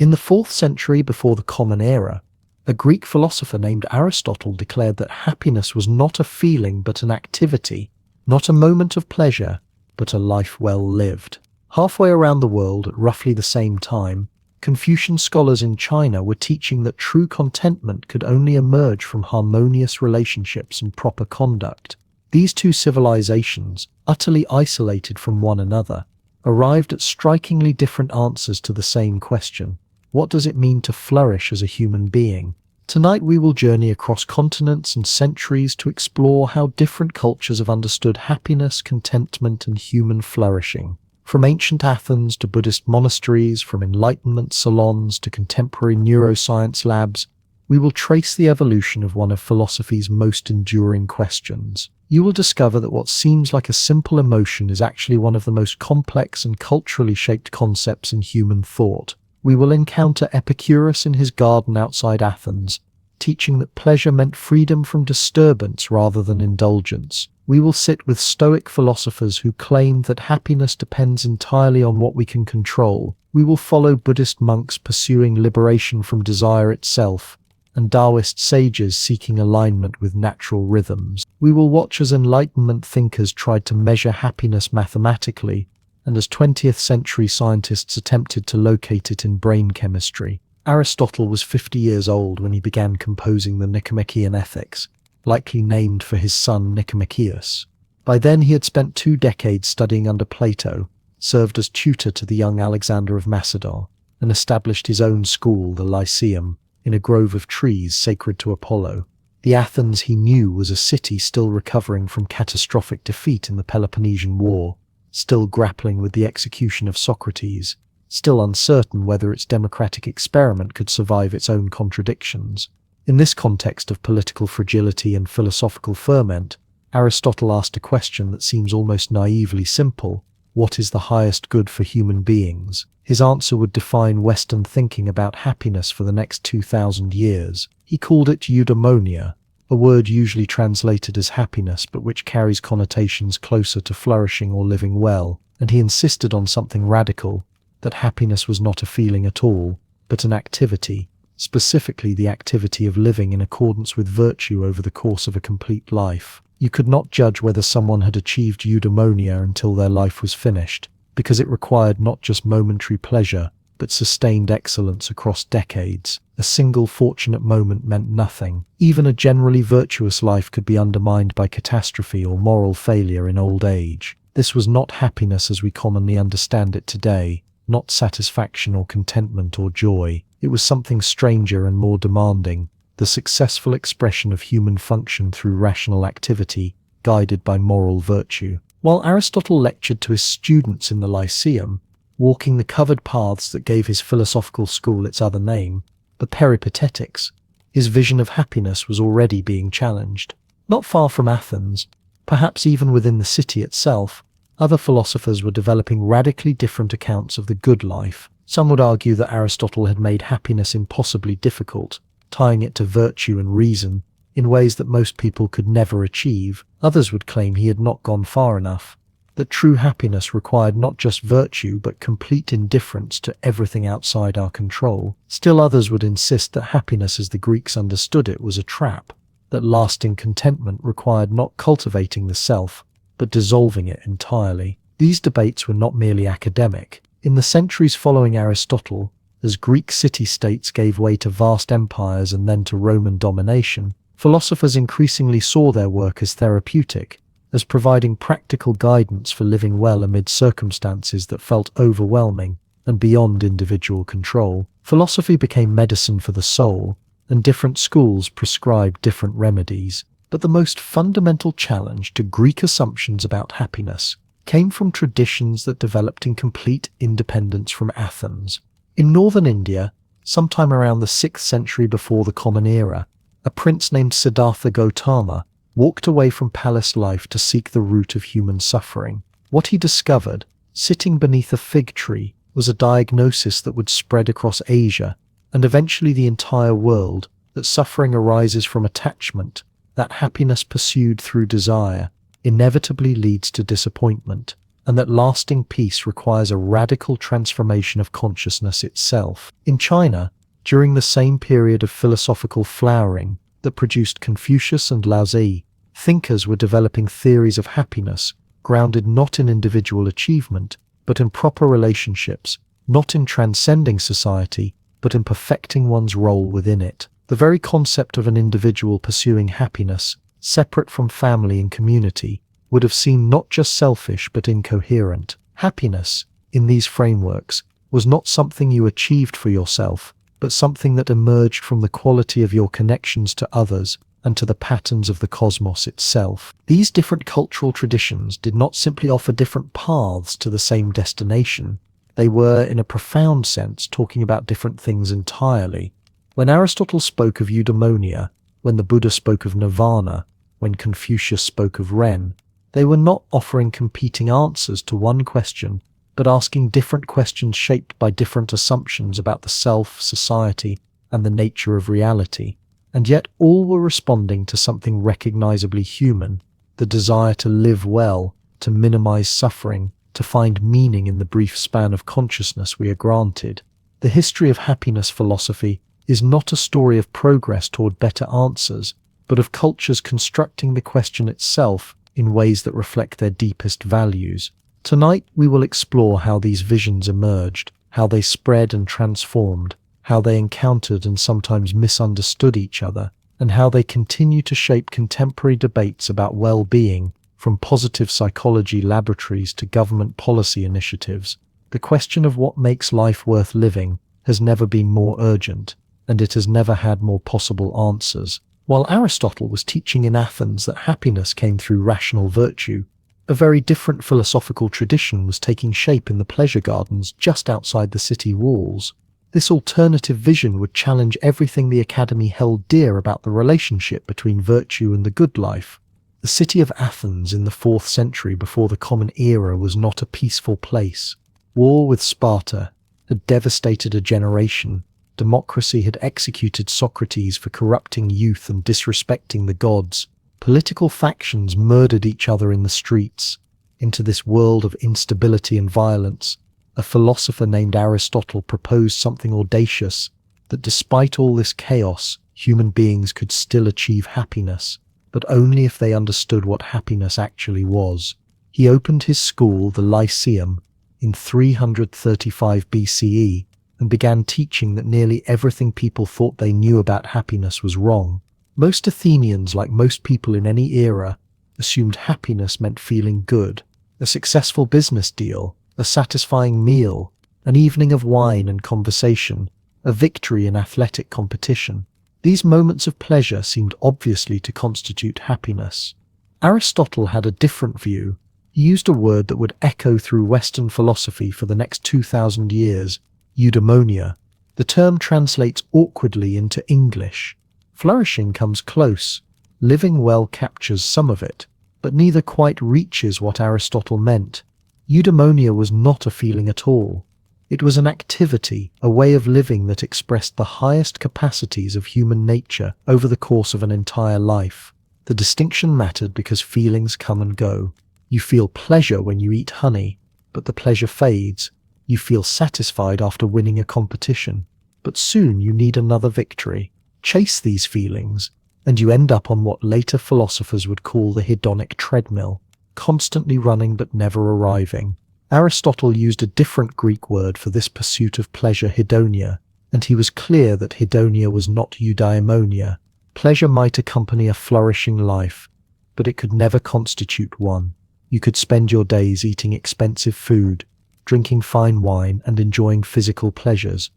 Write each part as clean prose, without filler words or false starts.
In the 4th century before the Common Era, a Greek philosopher named Aristotle declared that happiness was not a feeling but an activity, not a moment of pleasure, but a life well lived. Halfway around the world at roughly the same time, Confucian scholars in China were teaching that true contentment could only emerge from harmonious relationships and proper conduct. These two civilizations, utterly isolated from one another, arrived at strikingly different answers to the same question. What does it mean to flourish as a human being? Tonight we will journey across continents and centuries to explore how different cultures have understood happiness, contentment, and human flourishing. From ancient Athens to Buddhist monasteries, from Enlightenment salons to contemporary neuroscience labs, we will trace the evolution of one of philosophy's most enduring questions. You will discover that what seems like a simple emotion is actually one of the most complex and culturally shaped concepts in human thought. We will encounter Epicurus in his garden outside Athens, teaching that pleasure meant freedom from disturbance rather than indulgence. We will sit with Stoic philosophers who claim that happiness depends entirely on what we can control. We will follow Buddhist monks pursuing liberation from desire itself, and Taoist sages seeking alignment with natural rhythms. We will watch as Enlightenment thinkers tried to measure happiness mathematically, and as 20th century scientists attempted to locate it in brain chemistry. Aristotle was 50 years old when he began composing the Nicomachean Ethics, likely named for his son Nicomacheus. By then he had spent 2 decades studying under Plato, served as tutor to the young Alexander of Macedon, and established his own school, the Lyceum, in a grove of trees sacred to Apollo. The Athens he knew was a city still recovering from catastrophic defeat in the Peloponnesian War, still grappling with the execution of Socrates, still uncertain whether its democratic experiment could survive its own contradictions. In this context of political fragility and philosophical ferment, Aristotle asked a question that seems almost naively simple: what is the highest good for human beings? His answer would define Western thinking about happiness for the next 2,000 years. He called it eudaimonia, a word usually translated as happiness but which carries connotations closer to flourishing or living well, and he insisted on something radical, that happiness was not a feeling at all, but an activity, specifically the activity of living in accordance with virtue over the course of a complete life. You could not judge whether someone had achieved eudaimonia until their life was finished, because it required not just momentary pleasure, but sustained excellence across decades. A single fortunate moment meant nothing. Even a generally virtuous life could be undermined by catastrophe or moral failure in old age. This was not happiness as we commonly understand it today, not satisfaction or contentment or joy. It was something stranger and more demanding, the successful expression of human function through rational activity, guided by moral virtue. While Aristotle lectured to his students in the Lyceum, walking the covered paths that gave his philosophical school its other name, the Peripatetics, his vision of happiness was already being challenged. Not far from Athens, perhaps even within the city itself, other philosophers were developing radically different accounts of the good life. Some would argue that Aristotle had made happiness impossibly difficult, tying it to virtue and reason in ways that most people could never achieve. Others would claim he had not gone far enough, that true happiness required not just virtue but complete indifference to everything outside our control. Still others would insist that happiness as the Greeks understood it was a trap, that lasting contentment required not cultivating the self, but dissolving it entirely. These debates were not merely academic. In the centuries following Aristotle, as Greek city-states gave way to vast empires and then to Roman domination, philosophers increasingly saw their work as therapeutic, as providing practical guidance for living well amid circumstances that felt overwhelming and beyond individual control. Philosophy became medicine for the soul, and different schools prescribed different remedies. But the most fundamental challenge to Greek assumptions about happiness came from traditions that developed in complete independence from Athens. In northern India, sometime around the 6th century before the Common Era, a prince named Siddhartha Gautama walked away from palace life to seek the root of human suffering. What he discovered, sitting beneath a fig tree, was a diagnosis that would spread across Asia and eventually the entire world, that suffering arises from attachment, that happiness pursued through desire inevitably leads to disappointment, and that lasting peace requires a radical transformation of consciousness itself. In China, during the same period of philosophical flowering that produced Confucius and Laozi, thinkers were developing theories of happiness grounded not in individual achievement, but in proper relationships, not in transcending society, but in perfecting one's role within it. The very concept of an individual pursuing happiness, separate from family and community, would have seemed not just selfish but incoherent. Happiness, in these frameworks, was not something you achieved for yourself, but something that emerged from the quality of your connections to others and to the patterns of the cosmos itself. These different cultural traditions did not simply offer different paths to the same destination. They were, in a profound sense, talking about different things entirely. When Aristotle spoke of eudaimonia, when the Buddha spoke of nirvana, when Confucius spoke of Ren, they were not offering competing answers to one question, but asking different questions shaped by different assumptions about the self, society, and the nature of reality. And yet all were responding to something recognizably human, the desire to live well, to minimize suffering, to find meaning in the brief span of consciousness we are granted. The history of happiness philosophy is not a story of progress toward better answers, but of cultures constructing the question itself in ways that reflect their deepest values. Tonight we will explore how these visions emerged, how they spread and transformed, how they encountered and sometimes misunderstood each other, and how they continue to shape contemporary debates about well-being, from positive psychology laboratories to government policy initiatives. The question of what makes life worth living has never been more urgent, and it has never had more possible answers. While Aristotle was teaching in Athens that happiness came through rational virtue, a very different philosophical tradition was taking shape in the pleasure gardens just outside the city walls. This alternative vision would challenge everything the Academy held dear about the relationship between virtue and the good life. The city of Athens in the 4th century before the Common Era was not a peaceful place. War with Sparta had devastated a generation. Democracy had executed Socrates for corrupting youth and disrespecting the gods. Political factions murdered each other in the streets. Into this world of instability and violence, a philosopher named Aristotle proposed something audacious, that despite all this chaos, human beings could still achieve happiness, but only if they understood what happiness actually was. He opened his school, the Lyceum, in 335 BCE, and began teaching that nearly everything people thought they knew about happiness was wrong. Most Athenians, like most people in any era, assumed happiness meant feeling good, a successful business deal, a satisfying meal, an evening of wine and conversation, a victory in athletic competition. These moments of pleasure seemed obviously to constitute happiness. Aristotle had a different view. He used a word that would echo through Western philosophy for the next 2,000 years, eudaimonia. The term translates awkwardly into English. Flourishing comes close. Living well captures some of it, but neither quite reaches what Aristotle meant. Eudaimonia was not a feeling at all. It was an activity, a way of living that expressed the highest capacities of human nature over the course of an entire life. The distinction mattered because feelings come and go. You feel pleasure when you eat honey, but the pleasure fades. You feel satisfied after winning a competition, but soon you need another victory. Chase these feelings, and you end up on what later philosophers would call the hedonic treadmill, constantly running but never arriving. Aristotle used a different Greek word for this pursuit of pleasure, hedonia, and he was clear that hedonia was not eudaimonia. Pleasure might accompany a flourishing life, but it could never constitute one. You could spend your days eating expensive food, drinking fine wine and enjoying physical pleasures,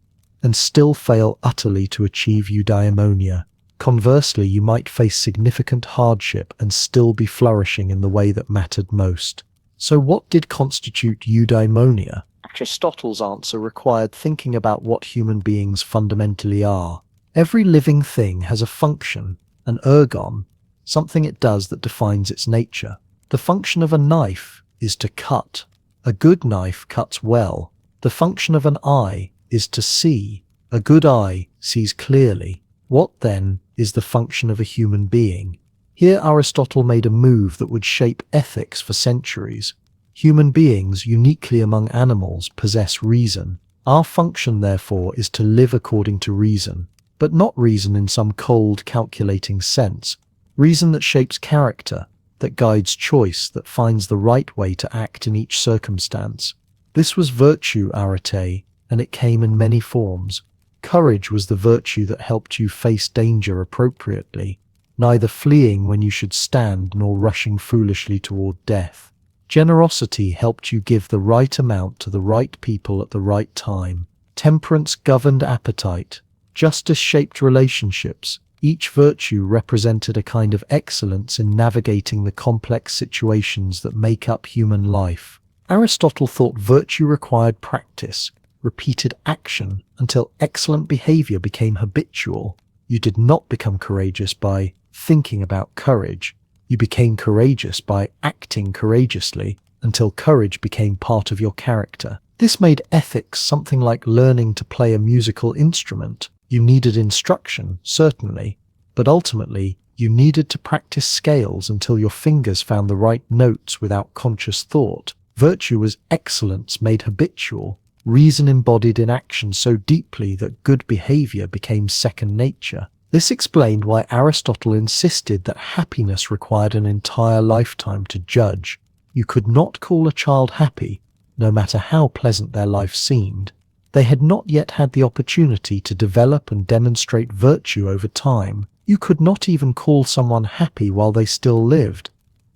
and still fail utterly to achieve eudaimonia. Conversely, you might face significant hardship and still be flourishing in the way that mattered most. So what did constitute eudaimonia? Aristotle's answer required thinking about what human beings fundamentally are. Every living thing has a function, an ergon, something it does that defines its nature. The function of a knife is to cut. A good knife cuts well. The function of an eye is to see. A good eye sees clearly. What, then, is the function of a human being? Here Aristotle made a move that would shape ethics for centuries. Human beings, uniquely among animals, possess reason. Our function, therefore, is to live according to reason, but not reason in some cold, calculating sense. Reason that shapes character, that guides choice, that finds the right way to act in each circumstance. This was virtue, arete, and it came in many forms. Courage was the virtue that helped you face danger appropriately, neither fleeing when you should stand nor rushing foolishly toward death. Generosity helped you give the right amount to the right people at the right time. Temperance governed appetite. Justice shaped relationships. Each virtue represented a kind of excellence in navigating the complex situations that make up human life. Aristotle thought virtue required practice, repeated action, until excellent behavior became habitual. You did not become courageous by thinking about courage. You became courageous by acting courageously until courage became part of your character. This made ethics something like learning to play a musical instrument. You needed instruction, certainly, but ultimately you needed to practice scales until your fingers found the right notes without conscious thought. Virtue was excellence made habitual, reason embodied in action so deeply that good behavior became second nature. This explained why Aristotle insisted that happiness required an entire lifetime to judge. You could not call a child happy, no matter how pleasant their life seemed. They had not yet had the opportunity to develop and demonstrate virtue over time. You could not even call someone happy while they still lived,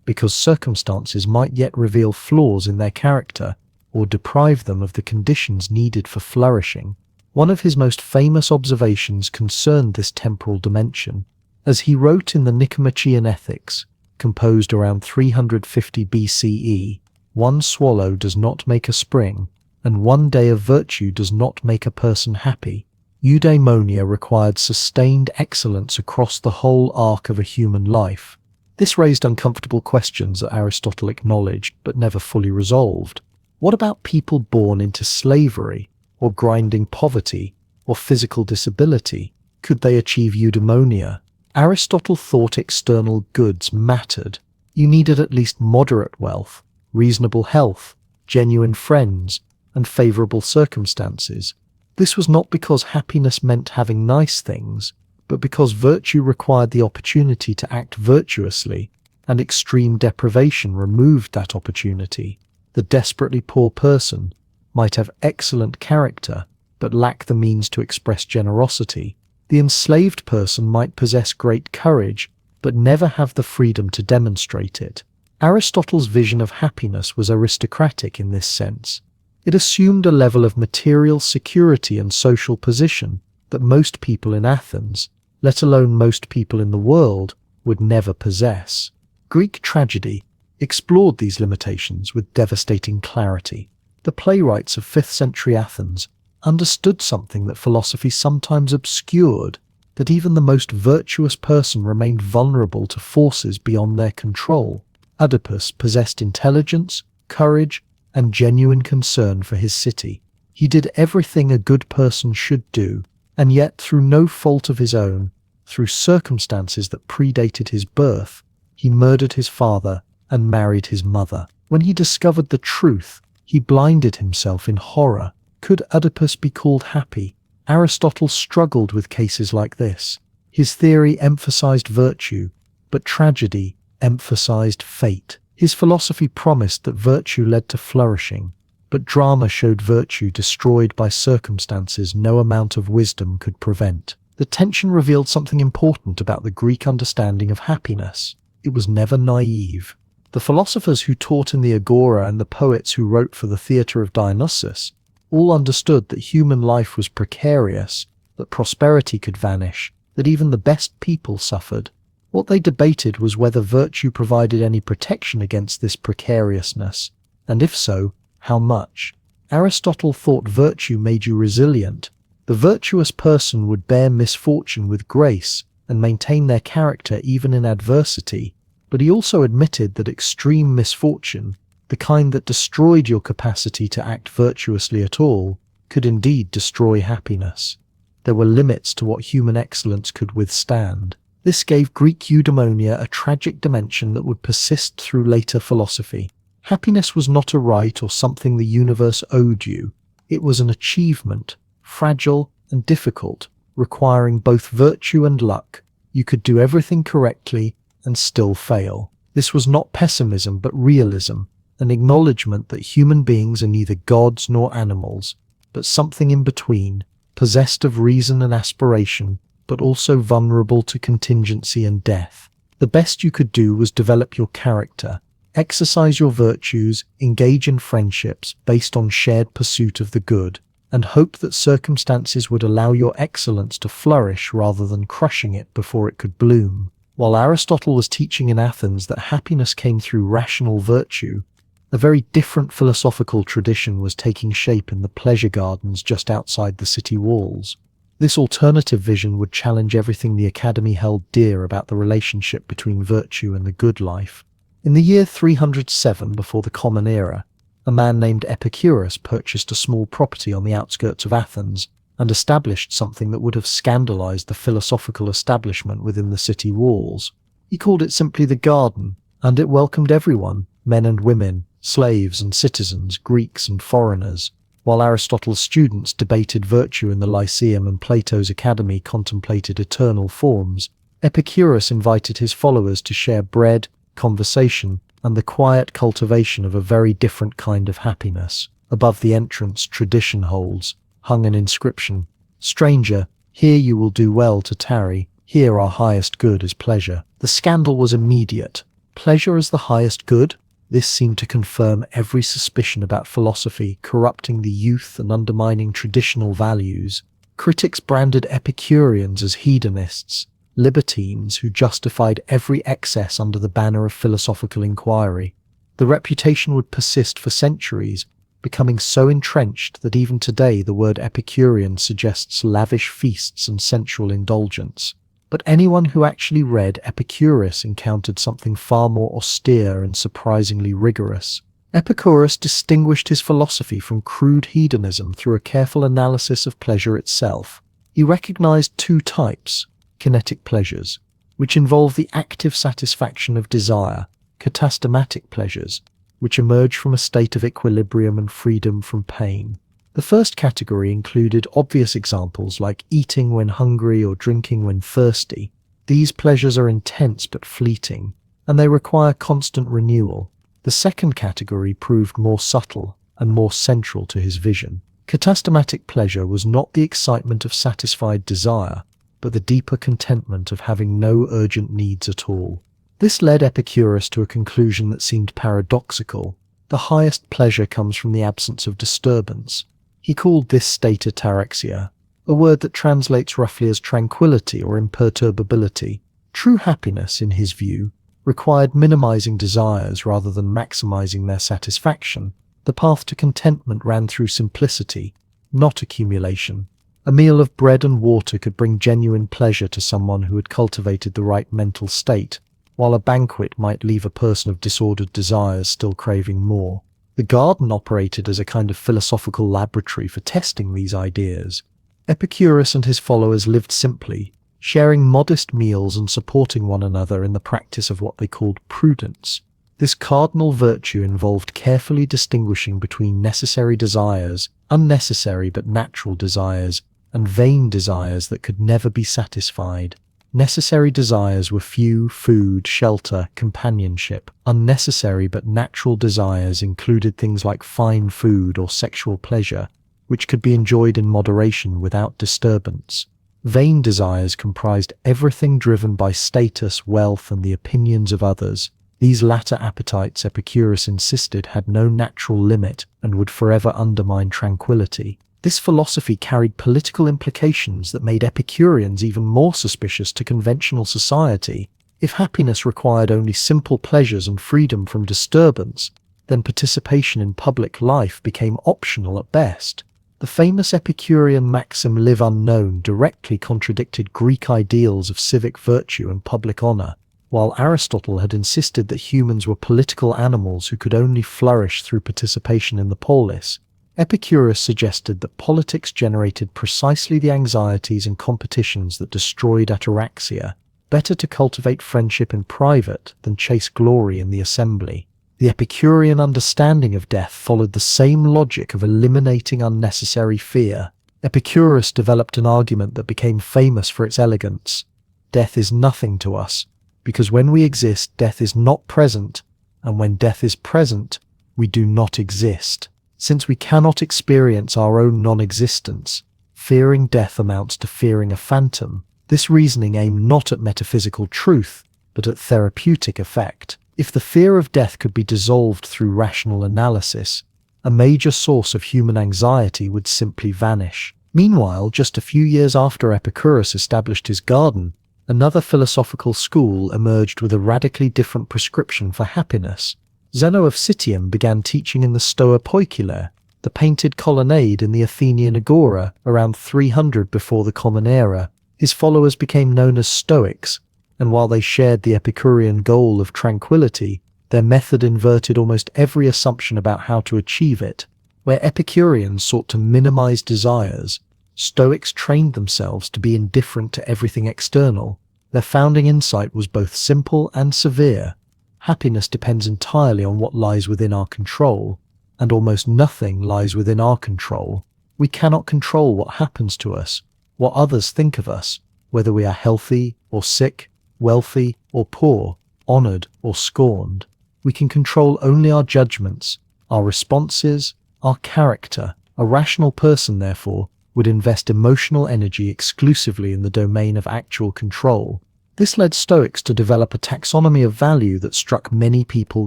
because circumstances might yet reveal flaws in their character or deprive them of the conditions needed for flourishing. One of his most famous observations concerned this temporal dimension. As he wrote in the Nicomachean Ethics, composed around 350 BCE, one swallow does not make a spring, and one day of virtue does not make a person happy. Eudaimonia required sustained excellence across the whole arc of a human life. This raised uncomfortable questions that Aristotle acknowledged but never fully resolved. What about people born into slavery, or grinding poverty, or physical disability? Could they achieve eudaimonia? Aristotle thought external goods mattered. You needed at least moderate wealth, reasonable health, genuine friends, and favorable circumstances. This was not because happiness meant having nice things, but because virtue required the opportunity to act virtuously, and extreme deprivation removed that opportunity. The desperately poor person might have excellent character, but lack the means to express generosity. The enslaved person might possess great courage, but never have the freedom to demonstrate it. Aristotle's vision of happiness was aristocratic in this sense. It assumed a level of material security and social position that most people in Athens, let alone most people in the world, would never possess. Greek tragedy explored these limitations with devastating clarity. The playwrights of 5th century Athens understood something that philosophy sometimes obscured, that even the most virtuous person remained vulnerable to forces beyond their control. Oedipus possessed intelligence, courage, and genuine concern for his city. He did everything a good person should do, and yet through no fault of his own, through circumstances that predated his birth, he murdered his father and married his mother. When he discovered the truth, he blinded himself in horror. Could Oedipus be called happy? Aristotle struggled with cases like this. His theory emphasized virtue, but tragedy emphasized fate. His philosophy promised that virtue led to flourishing, but drama showed virtue destroyed by circumstances no amount of wisdom could prevent. The tension revealed something important about the Greek understanding of happiness. It was never naive. The philosophers who taught in the Agora and the poets who wrote for the theatre of Dionysus all understood that human life was precarious, that prosperity could vanish, that even the best people suffered. What they debated was whether virtue provided any protection against this precariousness, and if so, how much. Aristotle thought virtue made you resilient. The virtuous person would bear misfortune with grace and maintain their character even in adversity, but he also admitted that extreme misfortune, the kind that destroyed your capacity to act virtuously at all, could indeed destroy happiness. There were limits to what human excellence could withstand. This gave Greek eudaimonia a tragic dimension that would persist through later philosophy. Happiness was not a right or something the universe owed you. It was an achievement, fragile and difficult, requiring both virtue and luck. You could do everything correctly and still fail. This was not pessimism but realism, an acknowledgement that human beings are neither gods nor animals, but something in between, possessed of reason and aspiration, but also vulnerable to contingency and death. The best you could do was develop your character, exercise your virtues, engage in friendships based on shared pursuit of the good, and hope that circumstances would allow your excellence to flourish rather than crushing it before it could bloom. While Aristotle was teaching in Athens that happiness came through rational virtue, a very different philosophical tradition was taking shape in the pleasure gardens just outside the city walls. This alternative vision would challenge everything the Academy held dear about the relationship between virtue and the good life. In the year 307 before the Common Era, a man named Epicurus purchased a small property on the outskirts of Athens and established something that would have scandalized the philosophical establishment within the city walls. He called it simply the garden, and it welcomed everyone, men and women, slaves and citizens, Greeks and foreigners. While Aristotle's students debated virtue in the Lyceum and Plato's Academy contemplated eternal forms, Epicurus invited his followers to share bread, conversation, and the quiet cultivation of a very different kind of happiness. Above the entrance, tradition holds, hung an inscription, "Stranger, here you will do well to tarry. Here our highest good is pleasure." The scandal was immediate. Pleasure as the highest good? This seemed to confirm every suspicion about philosophy, corrupting the youth and undermining traditional values. Critics branded Epicureans as hedonists, libertines who justified every excess under the banner of philosophical inquiry. The reputation would persist for centuries, becoming so entrenched that even today the word Epicurean suggests lavish feasts and sensual indulgence. But anyone who actually read Epicurus encountered something far more austere and surprisingly rigorous. Epicurus distinguished his philosophy from crude hedonism through a careful analysis of pleasure itself. He recognized two types: kinetic pleasures, which involve the active satisfaction of desire, katastematic pleasures, which emerge from a state of equilibrium and freedom from pain. The first category included obvious examples like eating when hungry or drinking when thirsty. These pleasures are intense but fleeting, and they require constant renewal. The second category proved more subtle and more central to his vision. Katastematic pleasure was not the excitement of satisfied desire, but the deeper contentment of having no urgent needs at all. This led Epicurus to a conclusion that seemed paradoxical. The highest pleasure comes from the absence of disturbance. He called this state ataraxia, a word that translates roughly as tranquility or imperturbability. True happiness, in his view, required minimizing desires rather than maximizing their satisfaction. The path to contentment ran through simplicity, not accumulation. A meal of bread and water could bring genuine pleasure to someone who had cultivated the right mental state, while a banquet might leave a person of disordered desires still craving more. The garden operated as a kind of philosophical laboratory for testing these ideas. Epicurus and his followers lived simply, sharing modest meals and supporting one another in the practice of what they called prudence. This cardinal virtue involved carefully distinguishing between necessary desires, unnecessary but natural desires, and vain desires that could never be satisfied. Necessary desires were food, shelter, companionship. Unnecessary but natural desires included things like fine food or sexual pleasure, which could be enjoyed in moderation without disturbance. Vain desires comprised everything driven by status, wealth, and the opinions of others. These latter appetites, Epicurus insisted, had no natural limit and would forever undermine tranquility. This philosophy carried political implications that made Epicureans even more suspicious to conventional society. If happiness required only simple pleasures and freedom from disturbance, then participation in public life became optional at best. The famous Epicurean maxim "live unknown" directly contradicted Greek ideals of civic virtue and public honor. While Aristotle had insisted that humans were political animals who could only flourish through participation in the polis, Epicurus suggested that politics generated precisely the anxieties and competitions that destroyed ataraxia. Better to cultivate friendship in private than chase glory in the assembly. The Epicurean understanding of death followed the same logic of eliminating unnecessary fear. Epicurus developed an argument that became famous for its elegance. Death is nothing to us, because when we exist, death is not present, and when death is present, we do not exist. Since we cannot experience our own non-existence, fearing death amounts to fearing a phantom. This reasoning aimed not at metaphysical truth, but at therapeutic effect. If the fear of death could be dissolved through rational analysis, a major source of human anxiety would simply vanish. Meanwhile, just a few years after Epicurus established his garden, another philosophical school emerged with a radically different prescription for happiness. Zeno of Citium began teaching in the Stoa Poikile, the painted colonnade in the Athenian Agora, around 300 before the Common Era. His followers became known as Stoics, and while they shared the Epicurean goal of tranquility, their method inverted almost every assumption about how to achieve it. Where Epicureans sought to minimize desires, Stoics trained themselves to be indifferent to everything external. Their founding insight was both simple and severe. Happiness depends entirely on what lies within our control, and almost nothing lies within our control. We cannot control what happens to us, what others think of us, whether we are healthy or sick, wealthy or poor, honored or scorned. We can control only our judgments, our responses, our character. A rational person, therefore, would invest emotional energy exclusively in the domain of actual control. This led Stoics to develop a taxonomy of value that struck many people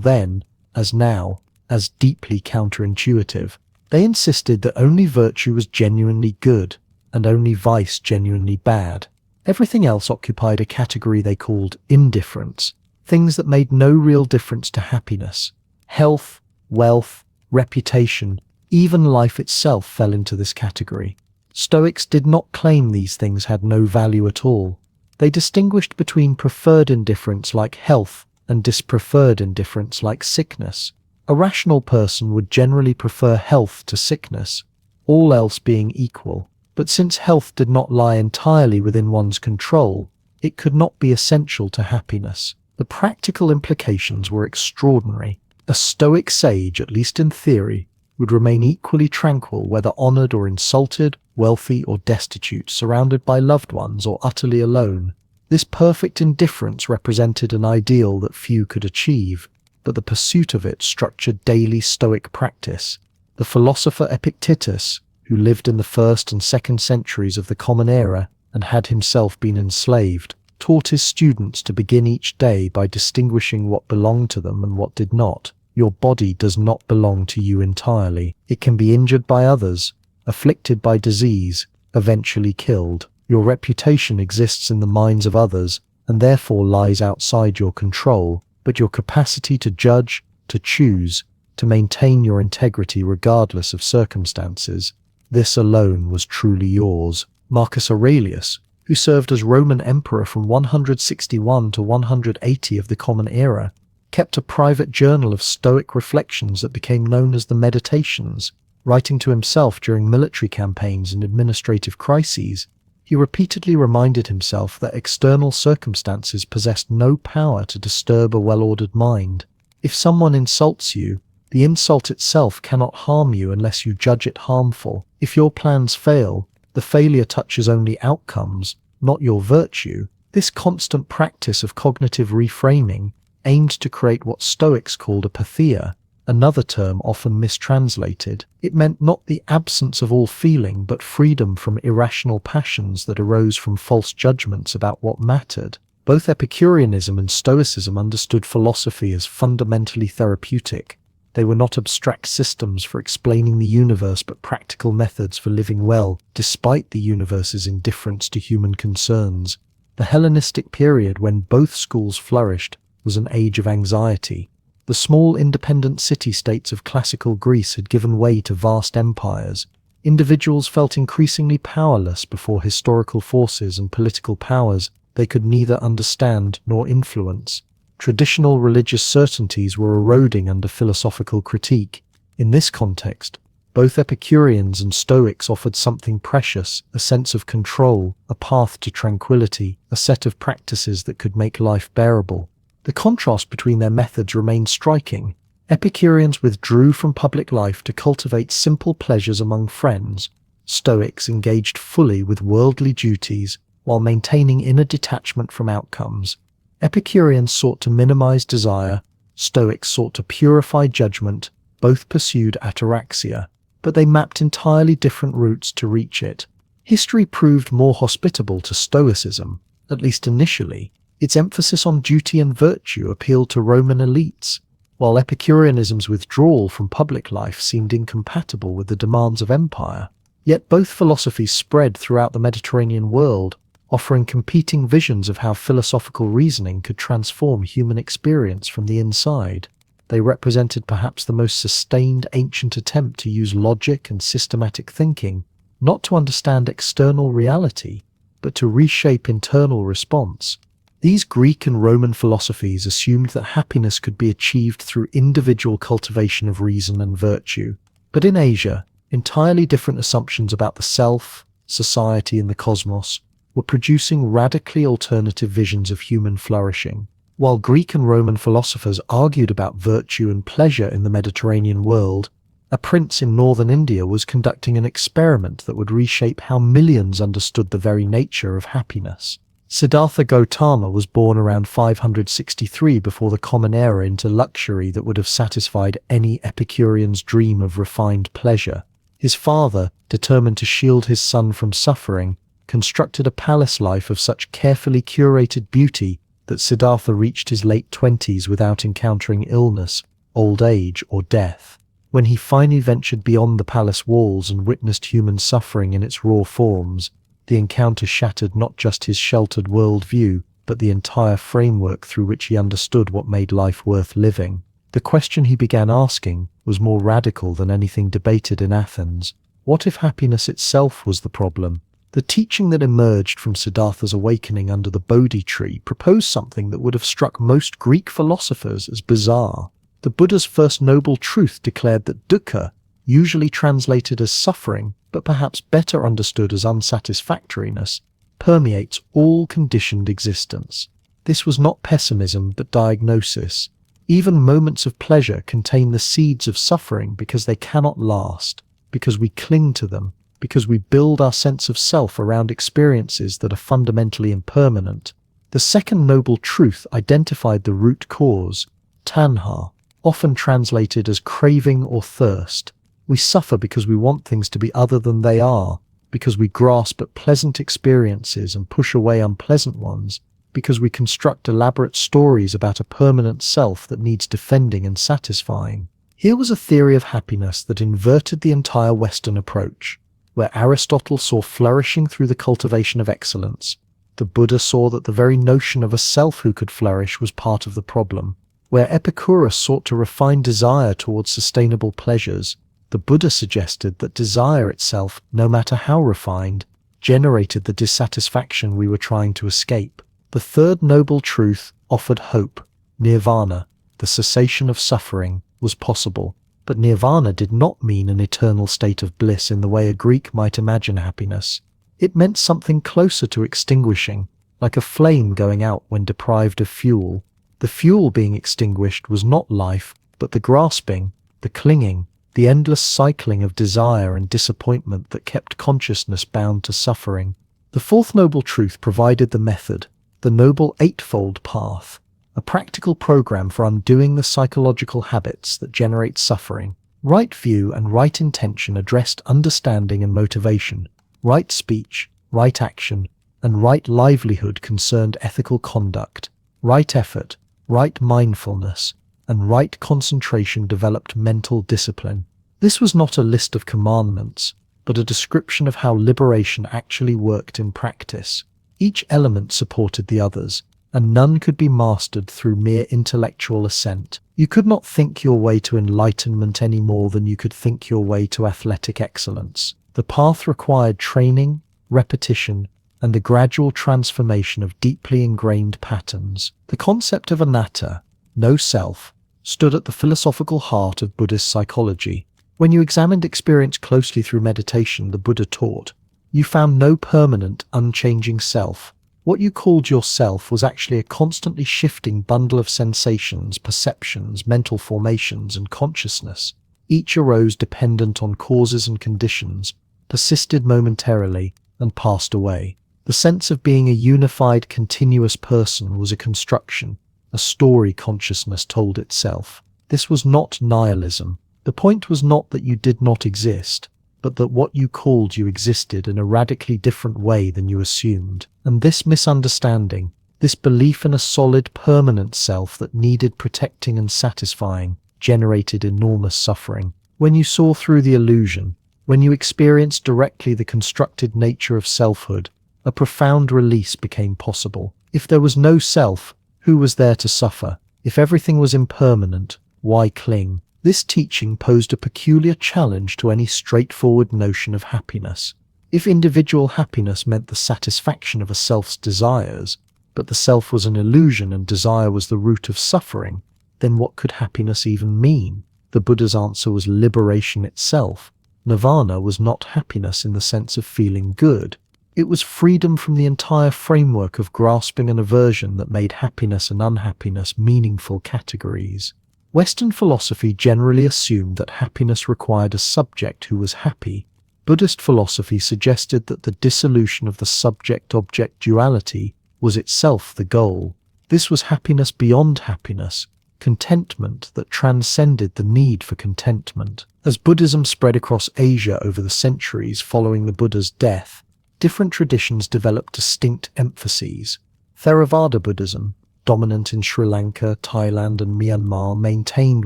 then, as now, as deeply counterintuitive. They insisted that only virtue was genuinely good, and only vice genuinely bad. Everything else occupied a category they called indifference, things that made no real difference to happiness. Health, wealth, reputation, even life itself fell into this category. Stoics did not claim these things had no value at all. They distinguished between preferred indifference like health and dispreferred indifference like sickness. A rational person would generally prefer health to sickness, all else being equal. But since health did not lie entirely within one's control, it could not be essential to happiness. The practical implications were extraordinary. A Stoic sage, at least in theory, would remain equally tranquil whether honored or insulted, wealthy or destitute, surrounded by loved ones or utterly alone. This perfect indifference represented an ideal that few could achieve, but the pursuit of it structured daily Stoic practice. The philosopher Epictetus, who lived in the 1st and 2nd centuries of the Common Era and had himself been enslaved, taught his students to begin each day by distinguishing what belonged to them and what did not. Your body does not belong to you entirely. It can be injured by others, afflicted by disease, eventually killed. Your reputation exists in the minds of others and therefore lies outside your control, but your capacity to judge, to choose, to maintain your integrity regardless of circumstances, this alone was truly yours. Marcus Aurelius, who served as Roman emperor from 161 to 180 of the Common Era, kept a private journal of Stoic reflections that became known as the Meditations. Writing to himself during military campaigns and administrative crises, he repeatedly reminded himself that external circumstances possessed no power to disturb a well-ordered mind. If someone insults you, the insult itself cannot harm you unless you judge it harmful. If your plans fail, the failure touches only outcomes, not your virtue. This constant practice of cognitive reframing aimed to create what Stoics called apatheia, another term often mistranslated. It meant not the absence of all feeling, but freedom from irrational passions that arose from false judgments about what mattered. Both Epicureanism and Stoicism understood philosophy as fundamentally therapeutic. They were not abstract systems for explaining the universe, but practical methods for living well, despite the universe's indifference to human concerns. The Hellenistic period, when both schools flourished, was an age of anxiety. The small independent city-states of classical Greece had given way to vast empires. Individuals felt increasingly powerless before historical forces and political powers they could neither understand nor influence. Traditional religious certainties were eroding under philosophical critique. In this context, both Epicureans and Stoics offered something precious, a sense of control, a path to tranquility, a set of practices that could make life bearable. The contrast between their methods remained striking. Epicureans withdrew from public life to cultivate simple pleasures among friends. Stoics engaged fully with worldly duties while maintaining inner detachment from outcomes. Epicureans sought to minimize desire. Stoics sought to purify judgment. Both pursued ataraxia, but they mapped entirely different routes to reach it. History proved more hospitable to Stoicism, at least initially. Its emphasis on duty and virtue appealed to Roman elites, while Epicureanism's withdrawal from public life seemed incompatible with the demands of empire. Yet both philosophies spread throughout the Mediterranean world, offering competing visions of how philosophical reasoning could transform human experience from the inside. They represented perhaps the most sustained ancient attempt to use logic and systematic thinking, not to understand external reality, but to reshape internal response. These Greek and Roman philosophies assumed that happiness could be achieved through individual cultivation of reason and virtue. But in Asia, entirely different assumptions about the self, society, and the cosmos were producing radically alternative visions of human flourishing. While Greek and Roman philosophers argued about virtue and pleasure in the Mediterranean world, a prince in northern India was conducting an experiment that would reshape how millions understood the very nature of happiness. Siddhartha Gautama was born around 563 before the Common Era into luxury that would have satisfied any Epicurean's dream of refined pleasure. His father, determined to shield his son from suffering, constructed a palace life of such carefully curated beauty that Siddhartha reached his late 20s without encountering illness, old age, or death. When he finally ventured beyond the palace walls and witnessed human suffering in its raw forms, the encounter shattered not just his sheltered worldview, but the entire framework through which he understood what made life worth living. The question he began asking was more radical than anything debated in Athens. What if happiness itself was the problem? The teaching that emerged from Siddhartha's awakening under the Bodhi tree proposed something that would have struck most Greek philosophers as bizarre. The Buddha's first noble truth declared that dukkha, usually translated as suffering, but perhaps better understood as unsatisfactoriness, permeates all conditioned existence. This was not pessimism, but diagnosis. Even moments of pleasure contain the seeds of suffering because they cannot last, because we cling to them, because we build our sense of self around experiences that are fundamentally impermanent. The second noble truth identified the root cause, tanha, often translated as craving or thirst. We suffer because we want things to be other than they are, because we grasp at pleasant experiences and push away unpleasant ones, because we construct elaborate stories about a permanent self that needs defending and satisfying. Here was a theory of happiness that inverted the entire Western approach. Where Aristotle saw flourishing through the cultivation of excellence, the Buddha saw that the very notion of a self who could flourish was part of the problem. Where Epicurus sought to refine desire towards sustainable pleasures, the Buddha suggested that desire itself, no matter how refined, generated the dissatisfaction we were trying to escape. The third noble truth offered hope. Nirvana, the cessation of suffering, was possible. But nirvana did not mean an eternal state of bliss in the way a Greek might imagine happiness. It meant something closer to extinguishing, like a flame going out when deprived of fuel. The fuel being extinguished was not life, but the grasping, the clinging, the endless cycling of desire and disappointment that kept consciousness bound to suffering. The fourth noble truth provided the method, the noble eightfold path, a practical program for undoing the psychological habits that generate suffering. Right view and right intention addressed understanding and motivation. Right speech, right action, and right livelihood concerned ethical conduct. Right effort, right mindfulness, and right concentration developed mental discipline. This was not a list of commandments, but a description of how liberation actually worked in practice. Each element supported the others, and none could be mastered through mere intellectual assent. You could not think your way to enlightenment any more than you could think your way to athletic excellence. The path required training, repetition, and the gradual transformation of deeply ingrained patterns. The concept of anatta, no self, stood at the philosophical heart of Buddhist psychology. When you examined experience closely through meditation, the Buddha taught, you found no permanent, unchanging self. What you called yourself was actually a constantly shifting bundle of sensations, perceptions, mental formations, and consciousness. Each arose dependent on causes and conditions, persisted momentarily, and passed away. The sense of being a unified, continuous person was a construction, a story consciousness told itself. This was not nihilism. The point was not that you did not exist, but that what you called you existed in a radically different way than you assumed. And this misunderstanding, this belief in a solid, permanent self that needed protecting and satisfying, generated enormous suffering. When you saw through the illusion, when you experienced directly the constructed nature of selfhood, a profound release became possible. If there was no self, who was there to suffer? If everything was impermanent, why cling? This teaching posed a peculiar challenge to any straightforward notion of happiness. If individual happiness meant the satisfaction of a self's desires, but the self was an illusion and desire was the root of suffering, then what could happiness even mean? The Buddha's answer was liberation itself. Nirvana was not happiness in the sense of feeling good. It was freedom from the entire framework of grasping and aversion that made happiness and unhappiness meaningful categories. Western philosophy generally assumed that happiness required a subject who was happy. Buddhist philosophy suggested that the dissolution of the subject-object duality was itself the goal. This was happiness beyond happiness, contentment that transcended the need for contentment. As Buddhism spread across Asia over the centuries following the Buddha's death, different traditions developed distinct emphases. Theravada Buddhism, dominant in Sri Lanka, Thailand, and Myanmar, maintained